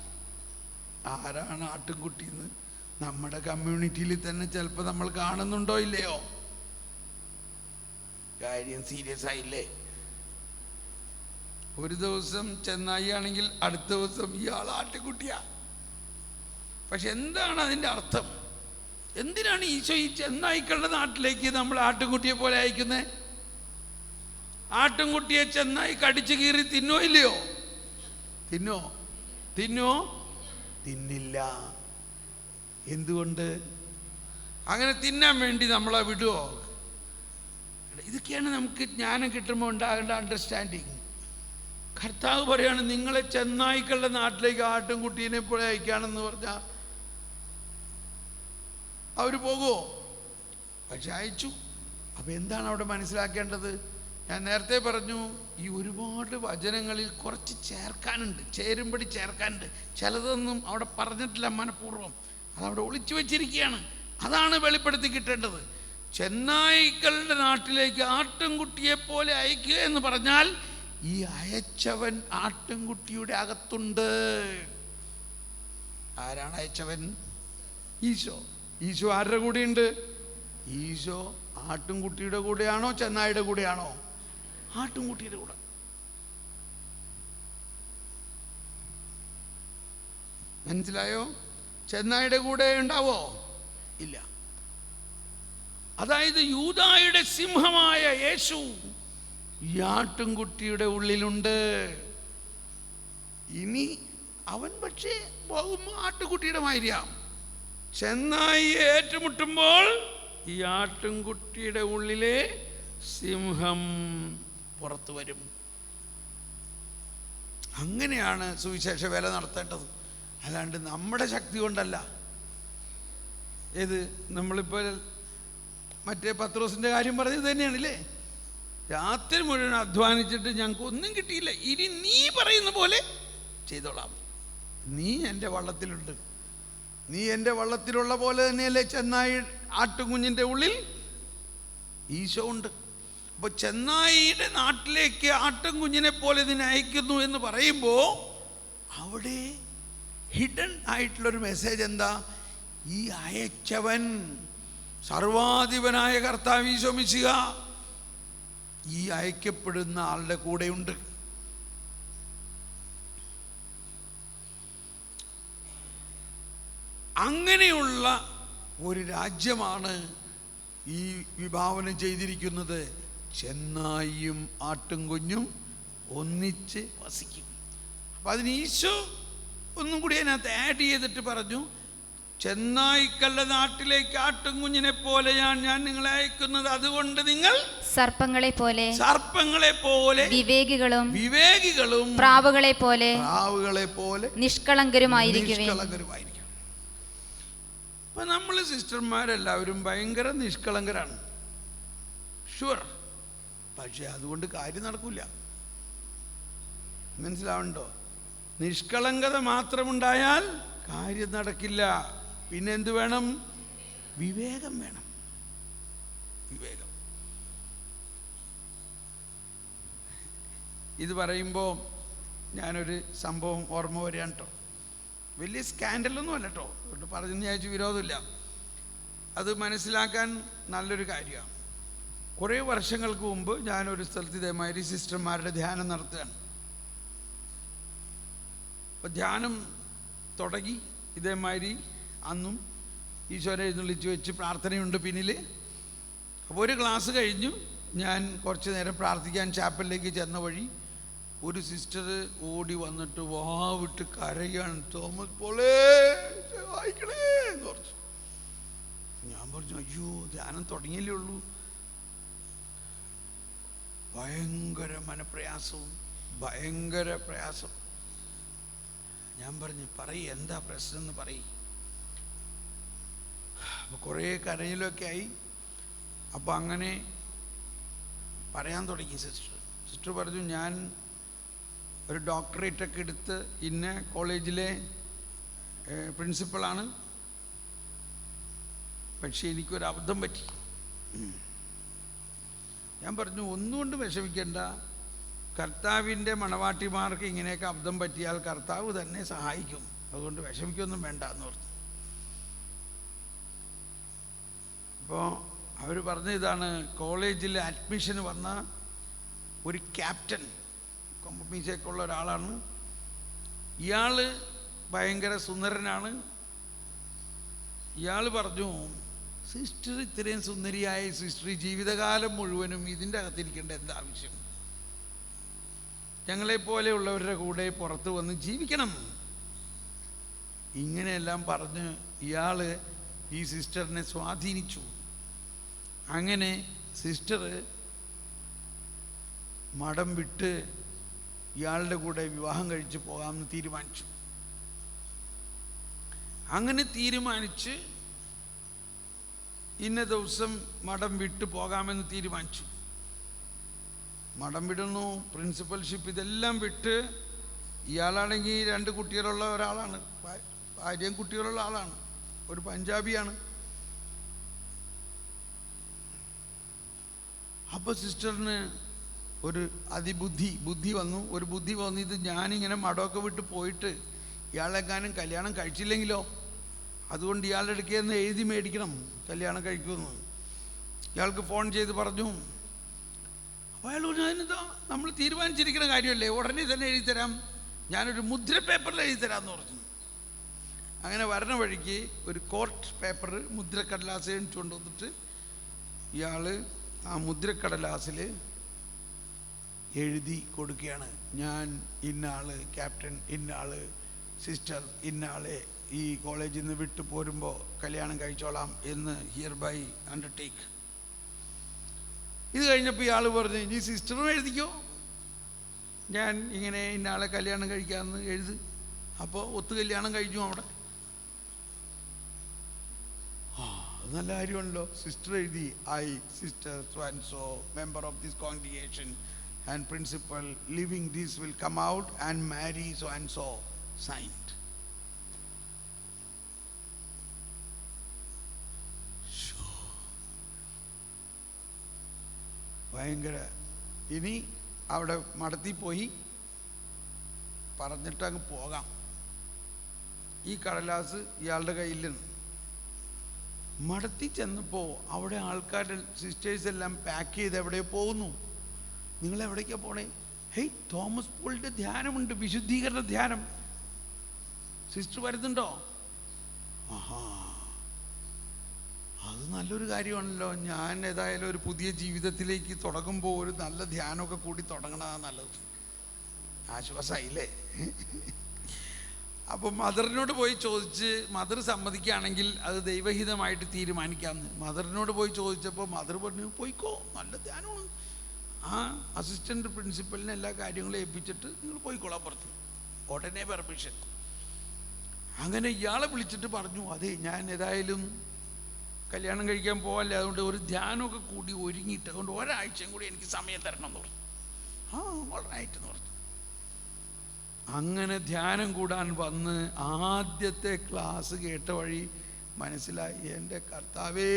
ആരാണ് ആട്ടിൻകുട്ടിന്ന് നമ്മുടെ കമ്മ്യൂണിറ്റിയിൽ തന്നെ ചിലപ്പോൾ നമ്മൾ കാണുന്നുണ്ടോ ഇല്ലയോ? കാര്യം സീരിയസ് ആയില്ലേ? ഒരു ദിവസം ചെന്നായി ആണെങ്കിൽ അടുത്ത ദിവസം ഇയാൾ ആട്ടിൻകുട്ടിയാ. പക്ഷെ എന്താണ് അതിൻ്റെ അർത്ഥം? എന്തിനാണ് ഈശോ ഈ ചെന്നായിക്കളുടെ നാട്ടിലേക്ക് നമ്മൾ ആട്ടിൻകുട്ടിയെ പോലെ അയക്കുന്നത്? ആട്ടിൻകുട്ടിയെ ചെന്നായി കടിച്ചു കീറി തിന്നോ ഇല്ലയോ? തിന്നോ? തിന്നില്ല. എന്തുകൊണ്ട്? അങ്ങനെ തിന്നാൻ വേണ്ടി നമ്മളെ വിടുവോ? ഇതൊക്കെയാണ് നമുക്ക് ജ്ഞാനം കിട്ടുമ്പോൾ ഉണ്ടാകേണ്ട അണ്ടർസ്റ്റാൻഡിങ്. കർത്താവ് പറയാണ്, നിങ്ങളെ ചെന്നായ്ക്കളുടെ നാട്ടിലേക്ക് ആട്ടിൻകുട്ടീനെ പോലെ അയക്കുകയാണെന്ന് പറഞ്ഞാൽ അവർ പോകുമോ? പക്ഷെ അയച്ചു. അപ്പം എന്താണ് അവിടെ മനസ്സിലാക്കേണ്ടത്? ഞാൻ നേരത്തെ പറഞ്ഞു, ഈ ഒരുപാട് വചനങ്ങളിൽ കുറച്ച് ചേർക്കാനുണ്ട്, ചേരുമ്പടി ചേർക്കാനുണ്ട്. ചിലതൊന്നും അവിടെ പറഞ്ഞിട്ടില്ല മനഃപൂർവ്വം, അതവിടെ ഒളിച്ചു വെച്ചിരിക്കുകയാണ്. അതാണ് വെളിപ്പെടുത്തി കിട്ടേണ്ടത്. ചെന്നായ്ക്കളുടെ നാട്ടിലേക്ക് ആട്ടിൻകുട്ടിയെ പോലെ അയക്കുക എന്ന് പറഞ്ഞാൽ ഈ അയച്ചവൻ ആട്ടിൻകുട്ടിയുടെ അകത്തുണ്ട്. ആരാണ് അയച്ചവൻ? ഈശോ. ഈശോ ആരുടെ കൂടെയുണ്ട്? ഈശോ ആട്ടിൻകുട്ടിയുടെ കൂടെയാണോ ചെന്നായിയുടെ കൂടെയാണോ? ആട്ടിൻകുട്ടിയുടെ കൂടെ. മനസ്സിലായോ? ചെന്നായിയുടെ കൂടെ ഉണ്ടാവോ? ഇല്ല. അതായത് യൂദായുടെ സിംഹമായ യേശു ഈ ആട്ടിൻകുട്ടിയുടെ ഉള്ളിലുണ്ട്. ഇനി അവൻ പക്ഷേ പോകുമ്പോൾ ആട്ടുകുട്ടിയുടെ മാതിരിയാം. ചെന്നായി ഏറ്റുമുട്ടുമ്പോൾ ഈ ആട്ടിൻകുട്ടിയുടെ ഉള്ളിലെ സിംഹം പുറത്തു വരും. അങ്ങനെയാണ് സുവിശേഷ വേല നടത്തേണ്ടത്, അല്ലാണ്ട് നമ്മുടെ ശക്തി കൊണ്ടല്ല. ഏത് നമ്മളിപ്പോൾ മറ്റേ പത്രോസിൻ്റെ കാര്യം പറഞ്ഞത് തന്നെയാണല്ലേ? രാത്രി മുഴുവൻ അധ്വാനിച്ചിട്ട് ഞങ്ങൾക്ക് ഒന്നും കിട്ടിയില്ല, ഇനി നീ പറയുന്ന പോലെ ചെയ്തോളാം. നീ എൻ്റെ വള്ളത്തിലുണ്ട്, നീ എൻ്റെ വള്ളത്തിലുള്ള പോലെ തന്നെയല്ലേ ചെന്നായി ആട്ടുകുഞ്ഞിൻ്റെ ഉള്ളിൽ ഈശോ ഉണ്ട്. അപ്പോൾ ചെന്നായിയുടെ നാട്ടിലേക്ക് ആട്ടുംകുഞ്ഞിനെ പോലെ ഇതിനെ അയക്കുന്നു എന്ന് പറയുമ്പോൾ അവിടെ ഹിഡൻ ആയിട്ടുള്ളൊരു മെസ്സേജ് എന്താ? ഈ അയച്ചവൻ സർവാധിപനായ കർത്താവ് ഈശോ മിശിഹ ഈ അയക്കപ്പെടുന്ന ആളുടെ കൂടെയുണ്ട്. അങ്ങനെയുള്ള ഒരു രാജ്യമാണ് ഈ വിഭാവനം ചെയ്തിരിക്കുന്നത്. ചെന്നായിയും ആട്ടുംകുഞ്ഞും ഒന്നിച്ച് വസിക്കും. അപ്പം അതിന് ഈശോ ഒന്നും കൂടി അതിനകത്ത് ആഡ് ചെയ്തിട്ട് പറഞ്ഞു, ചെന്നായിക്കല്ല നാട്ടിലേക്ക് ആട്ടുംകുഞ്ഞിനെ പോലെയാണ് ഞാൻ നിങ്ങളെ അയക്കുന്നത്. അതുകൊണ്ട് നിങ്ങൾ സർപ്പങ്ങളെ പോലെ വിവേകികളും പ്രാവുകളെ പോലെ നിഷ്കളങ്കരുമായിരിക്കും. അപ്പൊ നമ്മൾ സിസ്റ്റർമാരെല്ലാവരും ഭയങ്കര നിഷ്കളങ്കരാണ്, ഷുവർ. പക്ഷെ അതുകൊണ്ട് കാര്യം നടക്കില്ല. മനസ്സിലാവണ്ടോ? നിഷ്കളങ്കത മാത്രമുണ്ടായാൽ കാര്യം നടക്കില്ല. പിന്നെ എന്ത് വേണം? വിവേകം വേണം. വിവേകം. ഇത് പറയുമ്പോൾ ഞാനൊരു സംഭവം ഓർമ്മ വരികയാണ് കേട്ടോ. വലിയ സ്കാൻഡലൊന്നും അല്ല കേട്ടോ, അതുകൊണ്ട് പറഞ്ഞു അയച്ചു വിരോധമില്ല. അത് മനസ്സിലാക്കാൻ നല്ലൊരു കാര്യമാണ്. കുറേ വർഷങ്ങൾക്ക് മുമ്പ് ഞാനൊരു സ്ഥലത്ത് ഇതേമാതിരി സിസ്റ്റർമാരുടെ ധ്യാനം നടത്തുകയാണ്. അപ്പോൾ ധ്യാനം തുടങ്ങി ഇതേമാതിരി അന്നും ഈശോനെ എഴുന്നള്ളിച്ച് വെച്ച് പ്രാർത്ഥനയുണ്ട് പിന്നിൽ. അപ്പോൾ ഒരു ക്ലാസ് കഴിഞ്ഞു ഞാൻ കുറച്ച് നേരം പ്രാർത്ഥിക്കാൻ ചാപ്പലിലേക്ക് ചെന്ന വഴി ഒരു സിസ്റ്റർ ഓടി വന്നിട്ട് വാവിട്ട് കരയാണ്, തോമസ് പോളേ വായിക്കണേ എന്ന് പറഞ്ഞു. ഞാൻ പറഞ്ഞു, അയ്യോ ധ്യാനം തുടങ്ങിയല്ലേ ഉള്ളൂ. ഭയങ്കര മനപ്രയാസവും ഭയങ്കര പ്രയാസം. ഞാൻ പറഞ്ഞു, പറയ് എന്താ പ്രശ്നം എന്ന് പറയ്. അപ്പോൾ കുറേ കരയിലൊക്കെ ആയി. അപ്പോൾ അങ്ങനെ പറയാൻ തുടങ്ങി സിസ്റ്റർ പറഞ്ഞു, ഞാൻ ഒരു ഡോക്ടറേറ്റൊക്കെ എടുത്ത് ഇന്ന കോളേജിലെ പ്രിൻസിപ്പളാണ്, പക്ഷേ എനിക്കൊരു അബദ്ധം പറ്റി. ഞാൻ പറഞ്ഞു, ഒന്നുകൊണ്ട് വിഷമിക്കേണ്ട, കർത്താവിൻ്റെ മണവാട്ടിമാർക്ക് ഇങ്ങനെയൊക്കെ അബദ്ധം പറ്റിയാൽ കർത്താവ് തന്നെ സഹായിക്കും, അതുകൊണ്ട് വിഷമിക്കൊന്നും വേണ്ട എന്ന് പറഞ്ഞു. അപ്പോൾ അവർ പറഞ്ഞ ഇതാണ്, കോളേജിൽ അഡ്മിഷന് വന്ന ഒരു ക്യാപ്റ്റൻ കൊമ്പമീശയൊക്കെയുള്ള ഒരാളാണ്. ഇയാൾ ഭയങ്കര സുന്ദരനാണ്. ഇയാൾ പറഞ്ഞു, സിസ്റ്റർ ഇത്രയും സുന്ദരിയായ സിസ്റ്റർ ജീവിതകാലം മുഴുവനും ഇതിൻ്റെ അകത്തിരിക്കേണ്ട എന്താ ആവശ്യം? ഞങ്ങളെപ്പോലെയുള്ളവരുടെ കൂടെ പുറത്ത് വന്ന് ജീവിക്കണം. ഇങ്ങനെയെല്ലാം പറഞ്ഞ് ഇയാൾ ഈ സിസ്റ്ററിനെ സ്വാധീനിച്ചു. അങ്ങനെ സിസ്റ്റർ മഠം വിട്ട് ഇയാളുടെ കൂടെ വിവാഹം കഴിച്ച് പോകാമെന്ന് തീരുമാനിച്ചു. അങ്ങനെ തീരുമാനിച്ച് ഇന്ന ദിവസം മഠം വിട്ട് പോകാമെന്ന് തീരുമാനിച്ചു. മഠം വിടുന്നു, പ്രിൻസിപ്പൽഷിപ്പ് ഇതെല്ലാം വിട്ട്. ഇയാളാണെങ്കിൽ 2 കുട്ടികളുള്ള ഒരാളാണ്, ഭാര്യയും കുട്ടികളുള്ള ആളാണ്, ഒരു പഞ്ചാബിയാണ്. അപ്പോൾ സിസ്റ്ററിന് ഒരു ബുദ്ധി വന്നു. ഇത് ഞാനിങ്ങനെ മഠമൊക്കെ വിട്ട് പോയിട്ട് ഇയാളെങ്ങാനും കല്യാണം കഴിച്ചില്ലെങ്കിലോ, അതുകൊണ്ട് ഇയാളുടെ അടുക്കൽ നിന്ന് എഴുതി മേടിക്കണം കല്യാണം കഴിക്കുമെന്ന്. ഇയാൾക്ക് ഫോൺ ചെയ്ത് പറഞ്ഞു. അപ്പോൾ അയാൾ പറഞ്ഞു, അതിനെന്താ, നമ്മൾ തീരുമാനിച്ചിരിക്കുന്ന കാര്യമല്ലേ, ഉടനെ തന്നെ എഴുതി തരാം, ഞാനൊരു മുദ്ര പേപ്പറിൽ എഴുതി തരാമെന്ന് പറഞ്ഞു. അങ്ങനെ വരണ വഴിക്ക് ഒരു കോർട്ട് പേപ്പർ മുദ്രക്കടലാസ് എണിച്ചുകൊണ്ട് വന്നിട്ട് ഇയാൾ ആ മുദ്രക്കടലാസിൽ എഴുതി കൊടുക്കുകയാണ്, ഞാൻ ഇന്നയാള് ക്യാപ്റ്റൻ, ഇന്നയാള് സിസ്റ്റർ, ഇന്നയാളെ ഈ കോളേജിൽ നിന്ന് വിട്ടു പോരുമ്പോൾ കല്യാണം കഴിച്ചോളാം എന്ന് ഹിയർ ബൈ അണ്ടർടേക്ക്. ഇത് കഴിഞ്ഞപ്പോൾ ഇയാൾ പറഞ്ഞു, ഇനി സിസ്റ്ററും എഴുതിക്കോ, ഞാൻ ഇങ്ങനെ ഇന്നയാളെ കല്യാണം കഴിക്കാമെന്ന് എഴുതി. അപ്പോൾ ഒത്തു കല്യാണം കഴിഞ്ഞു അവിടെ. നല്ല കാര്യമാണല്ലോ. സിസ്റ്റർ എഴുതി, I sister so and so member of this congregation and principal living this will come out and marry so and so, signed. ഭയങ്കര. ഇനി അവിടെ മടത്തി പോയി പറഞ്ഞിട്ട് അങ്ങ് പോകാം. ഈ കടലാസ് ഇയാളുടെ കയ്യിൽ നിന്ന് മടത്തി ചെന്നപ്പോൾ അവിടെ ആൾക്കാരുടെ സിസ്റ്റേഴ്സ് എല്ലാം പാക്ക് ചെയ്ത് എവിടെയോ പോകുന്നു. നിങ്ങളെവിടേക്കാണ് പോണേ? ഹേയ്, തോമസ് പോളിൻ്റെ ധ്യാനമുണ്ട്, വിശുദ്ധീകരണ ധ്യാനം. സിസ്റ്റർ വരുന്നുണ്ടോ? ആഹാ, അത് നല്ലൊരു കാര്യമാണല്ലോ. ഞാൻ ഏതായാലും ഒരു പുതിയ ജീവിതത്തിലേക്ക് തുടങ്ങുമ്പോൾ ഒരു നല്ല ധ്യാനമൊക്കെ കൂടി തുടങ്ങണതാണ് നല്ലത്. ആശ്വാസമായില്ലേ? അപ്പോൾ മദറിനോട് പോയി ചോദിച്ച്, മദർ സമ്മതിക്കുകയാണെങ്കിൽ അത് ദൈവഹിതമായിട്ട് തീരുമാനിക്കാമെന്ന് മദറിനോട് പോയി ചോദിച്ചപ്പോൾ മദർ പറഞ്ഞു, പോയിക്കോ, നല്ല ധ്യാനമാണ്. ആ അസിസ്റ്റൻ്റ് പ്രിൻസിപ്പലിനെ എല്ലാ കാര്യങ്ങളും ഏൽപ്പിച്ചിട്ട് നിങ്ങൾ പോയിക്കോളാൻ പറഞ്ഞു. ഉടനെ പെർമിഷൻ. അങ്ങനെ ഇയാളെ വിളിച്ചിട്ട് പറഞ്ഞു, അതെ ഞാൻ ഏതായാലും കല്യാണം കഴിക്കാൻ പോകല്ലേ, അതുകൊണ്ട് ഒരു ധ്യാനമൊക്കെ കൂടി ഒരുങ്ങിയിട്ട് അതുകൊണ്ട് ഒരാഴ്ചയും കൂടി എനിക്ക് സമയം തരണം എന്ന് പറഞ്ഞു. ആ ഓൾറൈറ്റ് എന്ന് പറഞ്ഞു. അങ്ങനെ ധ്യാനം കൂടാൻ വന്ന് ആദ്യത്തെ ക്ലാസ് കേട്ട വഴി മനസ്സിലായി, എൻ്റെ കർത്താവേ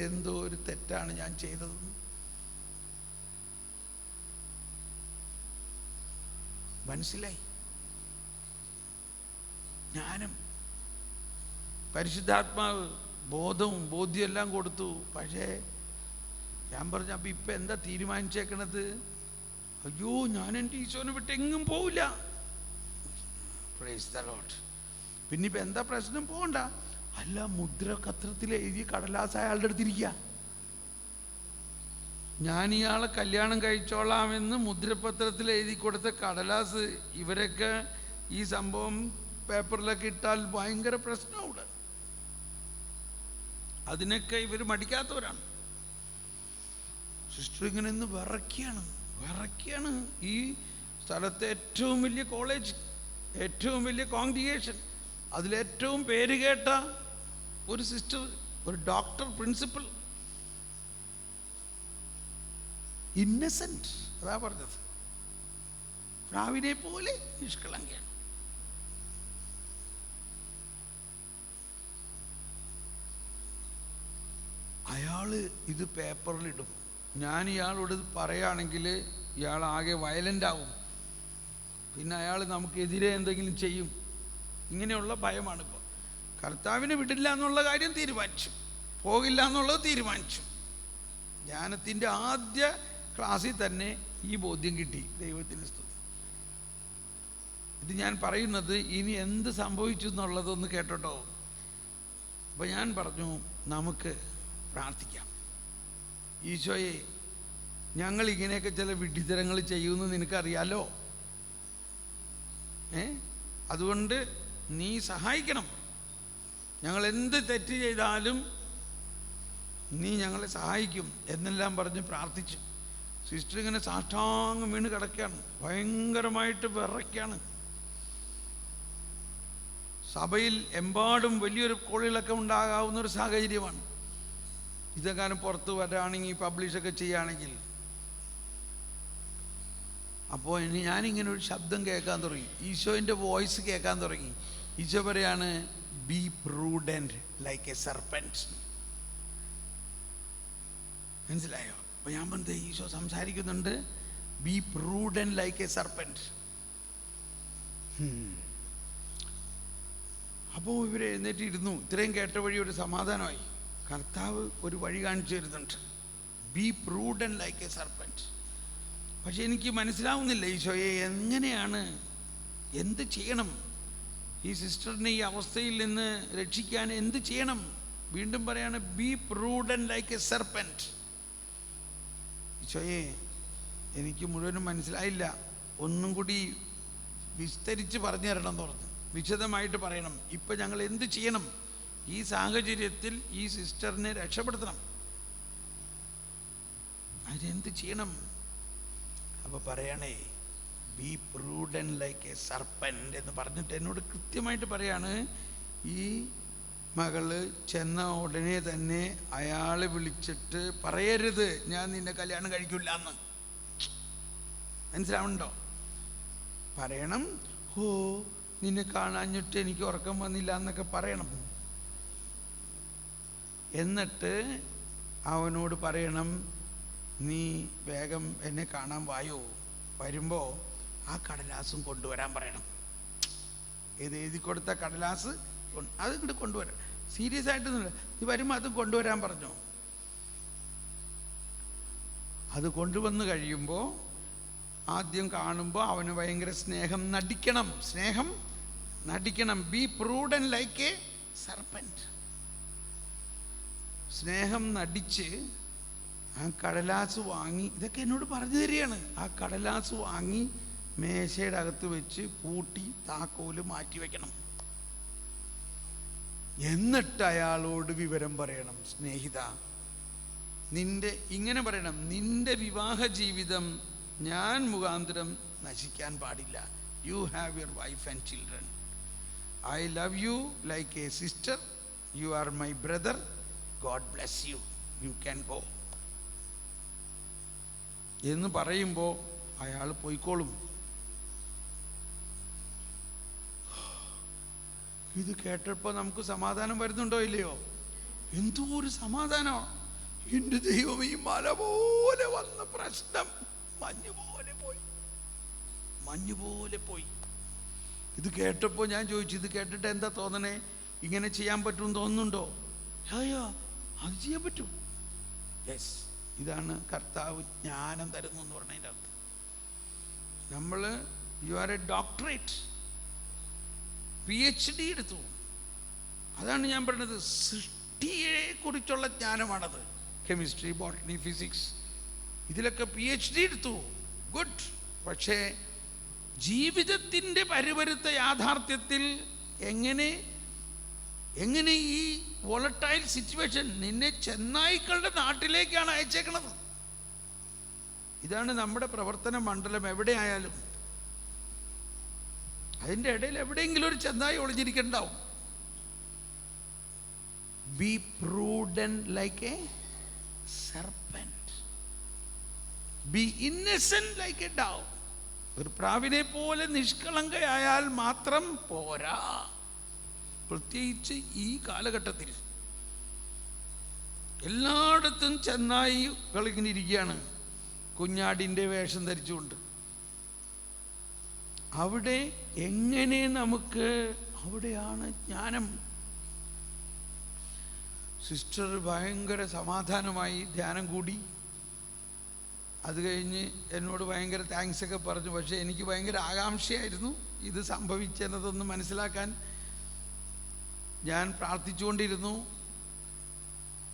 എന്തോ ഒരു തെറ്റാണ് ഞാൻ ചെയ്തതെന്ന് മനസ്സിലായി. ജ്ഞാനം, പരിശുദ്ധാത്മാവ് ബോധവും ബോധ്യം എല്ലാം കൊടുത്തു. പക്ഷേ ഞാൻ പറഞ്ഞു, അപ്പം ഇപ്പം എന്താ തീരുമാനിച്ചേക്കണത്? അയ്യോ, ഞാൻ എൻ്റെ ഈശോനെ വിട്ട് എങ്ങും പോവില്ല. Price the Lord. പിന്നെ ഇപ്പം എന്താ പ്രശ്നം? പോകണ്ട. അല്ല, മുദ്രപത്രത്തിൽ എഴുതി കടലാസ് അയാളുടെ അടുത്തിരിക്കുക. ഞാൻ ഇയാളെ കല്യാണം കഴിച്ചോളാമെന്ന് മുദ്രപത്രത്തിൽ എഴുതി കൊടുത്ത കടലാസ് ഇവരൊക്കെ ഈ സംഭവം പേപ്പറിലൊക്കെ ഇട്ടാൽ ഭയങ്കര പ്രശ്നമുണ്ട്. അതിനൊക്കെ ഇവർ മടിക്കാത്തവരാണ്. സിസ്റ്റർ ഇങ്ങനെ നിന്ന് വിറയ്ക്കാണ്. ഈ സ്ഥലത്തെ ഏറ്റവും വലിയ കോളേജ്, ഏറ്റവും വലിയ കോൺഗ്രിഗേഷൻ, അതിലേറ്റവും പേര് കേട്ട ഒരു സിസ്റ്റർ, ഒരു ഡോക്ടർ, പ്രിൻസിപ്പൽ, ഇന്നസെന്റ്, അതാ പറഞ്ഞത്, പ്രാവിനെ പോലെ നിഷ്കളങ്കയാണ്. അയാള് ഇത് പേപ്പറിലിടും. ഞാൻ ഇയാളോട് പറയുകയാണെങ്കിൽ ഇയാൾ ആകെ വയലൻ്റ് ആവും. പിന്നെ അയാൾ നമുക്കെതിരെ എന്തെങ്കിലും ചെയ്യും. ഇങ്ങനെയുള്ള ഭയമാണിപ്പോൾ. കർത്താവിനെ വിടില്ല എന്നുള്ള കാര്യം തീരുമാനിച്ചു, പോകില്ല എന്നുള്ളത് തീരുമാനിച്ചു. ജ്ഞാനത്തിൻ്റെ ആദ്യ ക്ലാസ്സിൽ തന്നെ ഈ ബോധ്യം കിട്ടി. ദൈവത്തിൻ്റെ സ്തുതി. ഇത് ഞാൻ പറയുന്നത് ഇനി എന്ത് സംഭവിച്ചു എന്നുള്ളതൊന്ന് കേട്ടോട്ടോ. അപ്പോൾ ഞാൻ പറഞ്ഞു, നമുക്ക് പ്രാർത്ഥിക്കാം. ഈശോയെ, ഞങ്ങൾ ഇങ്ങനെയൊക്കെ ചില വിഡ്ഢിത്തരങ്ങൾ ചെയ്യുമെന്ന് നിനക്കറിയാലോ. അതുകൊണ്ട് നീ സഹായിക്കണം. ഞങ്ങൾ എന്ത് തെറ്റ് ചെയ്താലും നീ ഞങ്ങളെ സഹായിക്കും എന്നെല്ലാം പറഞ്ഞ് പ്രാർത്ഥിച്ചു. സിസ്റ്റർ ഇങ്ങനെ സാഷ്ടാംഗം വീണ് കിടക്കുകയാണ്, ഭയങ്കരമായിട്ട് വിറയ്ക്കാണ്. സഭയിൽ എമ്പാടും വലിയൊരു കോളിളക്കം ഉണ്ടാകാവുന്നൊരു സാഹചര്യമാണ്. ഇതെങ്ങാനും പുറത്ത് വരാണെങ്കിൽ, പബ്ലിഷൊക്കെ ചെയ്യുകയാണെങ്കിൽ. അപ്പോൾ ഇനി ഞാനിങ്ങനെ ഒരു ശബ്ദം കേൾക്കാൻ തുടങ്ങി, ഈശോൻ്റെ വോയിസ് കേൾക്കാൻ തുടങ്ങി. ഈശോ പറയാണ്, B prudent like A serpent. മനസ്സിലായോ? അപ്പോൾ ഞാൻ പറഞ്ഞത് ഈശോ സംസാരിക്കുന്നുണ്ട്, B prudent like A serpent. അപ്പോൾ ഇവർ എഴുന്നേറ്റിരുന്നു. ഇത്രയും കേട്ട വഴി ഒരു സമാധാനമായി. കർത്താവ് ഒരു വഴി കാണിച്ചു തരുന്നുണ്ട്, B prudent like A serpent. പക്ഷെ എനിക്ക് മനസ്സിലാവുന്നില്ല, ഈശോയെ എങ്ങനെയാണ്, എന്ത് ചെയ്യണം? ഈ സിസ്റ്ററിനെ ഈ അവസ്ഥയിൽ നിന്ന് രക്ഷിക്കാൻ എന്ത് ചെയ്യണം? വീണ്ടും പറയാണ്, B prudent like A serpent. ഈശോയെ, എനിക്ക് മുഴുവനും മനസ്സിലായില്ല, ഒന്നും കൂടി വിസ്തരിച്ച് പറഞ്ഞു തരണം എന്ന് പറഞ്ഞു. വിശദമായിട്ട് പറയണം. ഇപ്പം ഞങ്ങൾ എന്ത് ചെയ്യണം? ഈ സാഹചര്യത്തിൽ ഈ സിസ്റ്ററിനെ രക്ഷപ്പെടുത്തണം, അതിനെന്ത് ചെയ്യണം? അപ്പോൾ പറയണേ, B prudent like A serpent എന്ന് പറഞ്ഞിട്ട് എന്നോട് കൃത്യമായിട്ട് പറയാണ്, ഈ മകള് ചെന്ന ഉടനെ തന്നെ അയാളെ വിളിച്ചിട്ട് പറയരുത് ഞാൻ നിന്നെ കല്യാണം കഴിക്കില്ല എന്ന്. മനസ്സിലാവുന്നുണ്ടോ? പറയണം, ഓ നിന്നെ കാണാഞ്ഞിട്ട് എനിക്ക് ഉറക്കം വന്നില്ല എന്നൊക്കെ പറയണം. എന്നിട്ട് അവനോട് പറയണം, നീ വേഗം എന്നെ കാണാൻ വായോ, വരുമ്പോൾ ആ കടലാസും കൊണ്ടുവരാൻ പറയണം. ഏത് എഴുതി കൊടുത്ത കടലാസ് അത് ഇങ്ങോട്ട് കൊണ്ടുവരാം. സീരിയസ് ആയിട്ടൊന്നുമില്ല, നീ വരുമ്പോൾ അത് കൊണ്ടുവരാൻ പറഞ്ഞു. അത് കൊണ്ടുവന്ന് കഴിയുമ്പോൾ ആദ്യം കാണുമ്പോൾ അവന് ഭയങ്കര സ്നേഹം നടിക്കണം. Be prudent like a serpent. സ്നേഹം നടിച്ച് ആ കടലാസ് വാങ്ങി, ഇതൊക്കെ എന്നോട് പറഞ്ഞു തരികയാണ്. ആ കടലാസ് വാങ്ങി മേശയുടെ അകത്ത് വെച്ച് പൂട്ടി താക്കോല് മാറ്റി വെക്കണം. എന്നിട്ട് അയാളോട് വിവരം പറയണം. സ്നേഹിത, ഇങ്ങനെ പറയണം, നിന്റെ വിവാഹ ജീവിതം ഞാൻ മുഖാന്തരം നശിക്കാൻ പാടില്ല. You have your wife and children. I love you like A sister. You are my brother. God bless you. You can go എന്ന് പറയുമ്പോൾ അയാൾ പോയിക്കോളും. ഇത് കേട്ടപ്പോൾ നമുക്ക് സമാധാനം വരുന്നുണ്ടോ ഇല്ലയോ? എന്തോ ഒരു സമാധാനം. എൻ്റെ ദൈവം, ഈ മല പോലെ വന്ന പ്രശ്നം മഞ്ഞ് പോലെ പോയി. ഇത് കേട്ടപ്പോൾ ഞാൻ ചോദിച്ചു, ഇത് കേട്ടിട്ട് എന്താ തോന്നണേ? ഇങ്ങനെ ചെയ്യാൻ പറ്റുമെന്ന് തോന്നുന്നുണ്ടോ? അയ്യോ, അത് ചെയ്യാൻ പറ്റും. യെസ്, ഇതാണ് കർത്താവ് ജ്ഞാനം തരുന്നു എന്ന് പറഞ്ഞതിൻ്റെ അർത്ഥം. നമ്മൾ you are A doctorate, PhD എടുത്തു. അതാണ് ഞാൻ പറയുന്നത്, സൃഷ്ടിയെ കുറിച്ചുള്ള ജ്ഞാനമാണത്. കെമിസ്ട്രി, ബോട്ടണി, ഫിസിക്സ്, ഇതിലൊക്കെ PhD എടുത്തു. ഗുഡ്. പക്ഷേ ജീവിതത്തിൻ്റെ പരിവരുത്ത യാഥാർത്ഥ്യത്തിൽ എങ്ങനെ ഈ വോളറ്റൈൽ സിറ്റുവേഷൻ നിന്നെ ചെന്നായ്ക്കളുടെ നാട്ടിലേക്കാണ് അയച്ചേക്കണത്. ഇതാണ് നമ്മുടെ പ്രവർത്തന മണ്ഡലം. എവിടെയായാലും അതിൻ്റെ ഇടയിൽ എവിടെയെങ്കിലും ഒരു ചെന്നായി ഒളിഞ്ഞിരിക്കണ്ടാവും. Be prudent like a serpent. Be innocent like a dove. ഒരു പ്രാവിനെ പോലെ നിഷ്കളങ്കയായാൽ മാത്രം പോരാ. പ്രത്യേകിച്ച് ഈ കാലഘട്ടത്തിൽ എല്ലായിടത്തും ചെന്നായികൾ ഇങ്ങനെ ഇരിക്കുകയാണ്, കുഞ്ഞാടിൻ്റെ വേഷം ധരിച്ചുകൊണ്ട്. അവിടെ എങ്ങനെ നമുക്ക്, അവിടെയാണ് ജ്ഞാനം. സിസ്റ്റർ ഭയങ്കര സമാധാനമായി ധ്യാനം കൂടി. അത് കഴിഞ്ഞ് എന്നോട് ഭയങ്കര താങ്ക്സ് ഒക്കെ പറഞ്ഞു. പക്ഷേ എനിക്ക് ഭയങ്കര ആകാംക്ഷയായിരുന്നു ഇത് സംഭവിച്ചതൊന്ന് മനസ്സിലാക്കാൻ. ഞാൻ പ്രാർത്ഥിച്ചുകൊണ്ടിരുന്നു.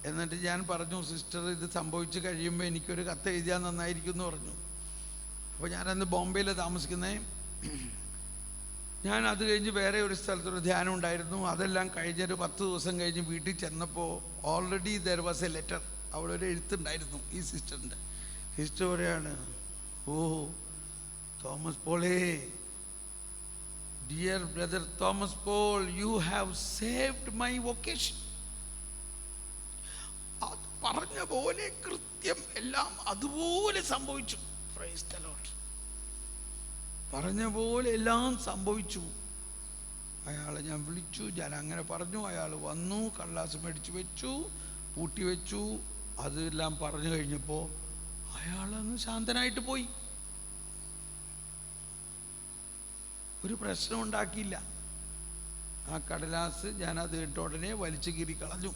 എന്നിട്ട് ഞാൻ പറഞ്ഞു, സിസ്റ്റർ ഇത് സംഭവിച്ച് കഴിയുമ്പോൾ എനിക്കൊരു കത്ത് എഴുതിയാൽ നന്നായിരിക്കും എന്ന് പറഞ്ഞു. അപ്പോൾ ഞാനന്ന് ബോംബെയിൽ താമസിക്കുന്നത്. ഞാൻ അത് കഴിഞ്ഞ് വേറെ ഒരു സ്ഥലത്തൊരു ധ്യാനം ഉണ്ടായിരുന്നു. അതെല്ലാം കഴിഞ്ഞൊരു 10 ദിവസം കഴിഞ്ഞ് വീട്ടിൽ ചെന്നപ്പോൾ already there was a letter. അവിടെ ഒരു എഴുത്തുണ്ടായിരുന്നു ഈ സിസ്റ്ററിൻ്റെ. സിസ്റ്റർ പറയാണ്, ഓ തോമസ് പോളേ, dear brother Thomas Paul, you have saved my vocation. അത് പറഞ്ഞ പോലെ കൃത്യം എല്ലാം അതുപോലെ സംഭവിച്ചു. Praise the Lord. പറഞ്ഞ പോലെ എല്ലാം സംഭവിച്ചു. അയാളെ ഞാൻ വിളിച്ചു, ഞാൻ അങ്ങനെ പറഞ്ഞു. അയാൾ വന്നു, കള്ളാസ് മേടിച്ചു വെച്ചു, പൂട്ടി വെച്ചു. അതെല്ലാം പറഞ്ഞു കഴിഞ്ഞപ്പോൾ അയാളങ്ങ് ശാന്തനായിട്ട് പോയി. ഒരു പ്രശ്നം ഉണ്ടാക്കിയില്ല. ആ കടലാസ് ഞാനത് കേട്ട ഉടനെ വലിച്ചു കീറി കളഞ്ഞു.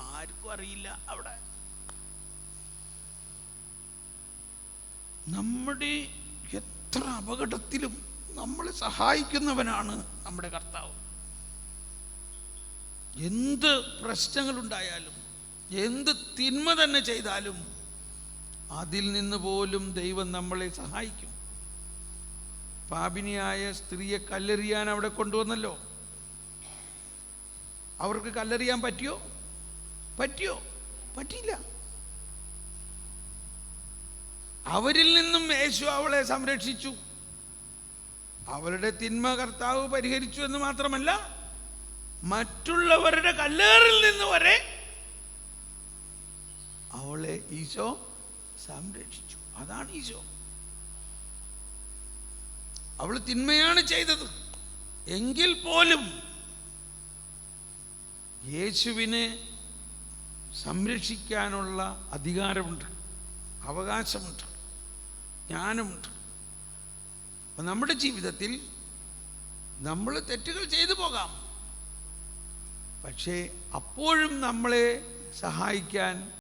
ആർക്കും അറിയില്ല. അവിടെ നമ്മുടെ എത്ര അപകടത്തിലും നമ്മളെ സഹായിക്കുന്നവനാണ് നമ്മുടെ കർത്താവ്. എന്ത് പ്രശ്നങ്ങളുണ്ടായാലും, എന്ത് തിന്മ തന്നെ ചെയ്താലും അതിൽ നിന്ന് പോലും ദൈവം നമ്മളെ സഹായിക്കും. പാപിനിയായ സ്ത്രീയെ കല്ലെറിയാൻ അവിടെ കൊണ്ടുവന്നല്ലോ. അവർക്ക് കല്ലെറിയാൻ പറ്റിയോ? പറ്റിയില്ല. അവരിൽ നിന്നും യേശു അവളെ സംരക്ഷിച്ചു. അവളുടെ തിന്മ കർത്താവ് പരിഹരിച്ചു എന്ന് മാത്രമല്ല, മറ്റുള്ളവരുടെ കല്ലേറിൽ നിന്ന് വരെ അവളെ ഈശോ സംരക്ഷിച്ചു. അതാണ് ഈശോ. അവൾ തിന്മയാണ് ചെയ്തത് എങ്കിൽ പോലും യേശുവിനെ സംരക്ഷിക്കാനുള്ള അധികാരമുണ്ട്, അവകാശമുണ്ട്, ജ്ഞാനമുണ്ട്. അപ്പം നമ്മുടെ ജീവിതത്തിൽ നമ്മൾ തെറ്റുകൾ ചെയ്തു പോകാം. പക്ഷേ അപ്പോഴും നമ്മളെ സഹായിക്കാൻ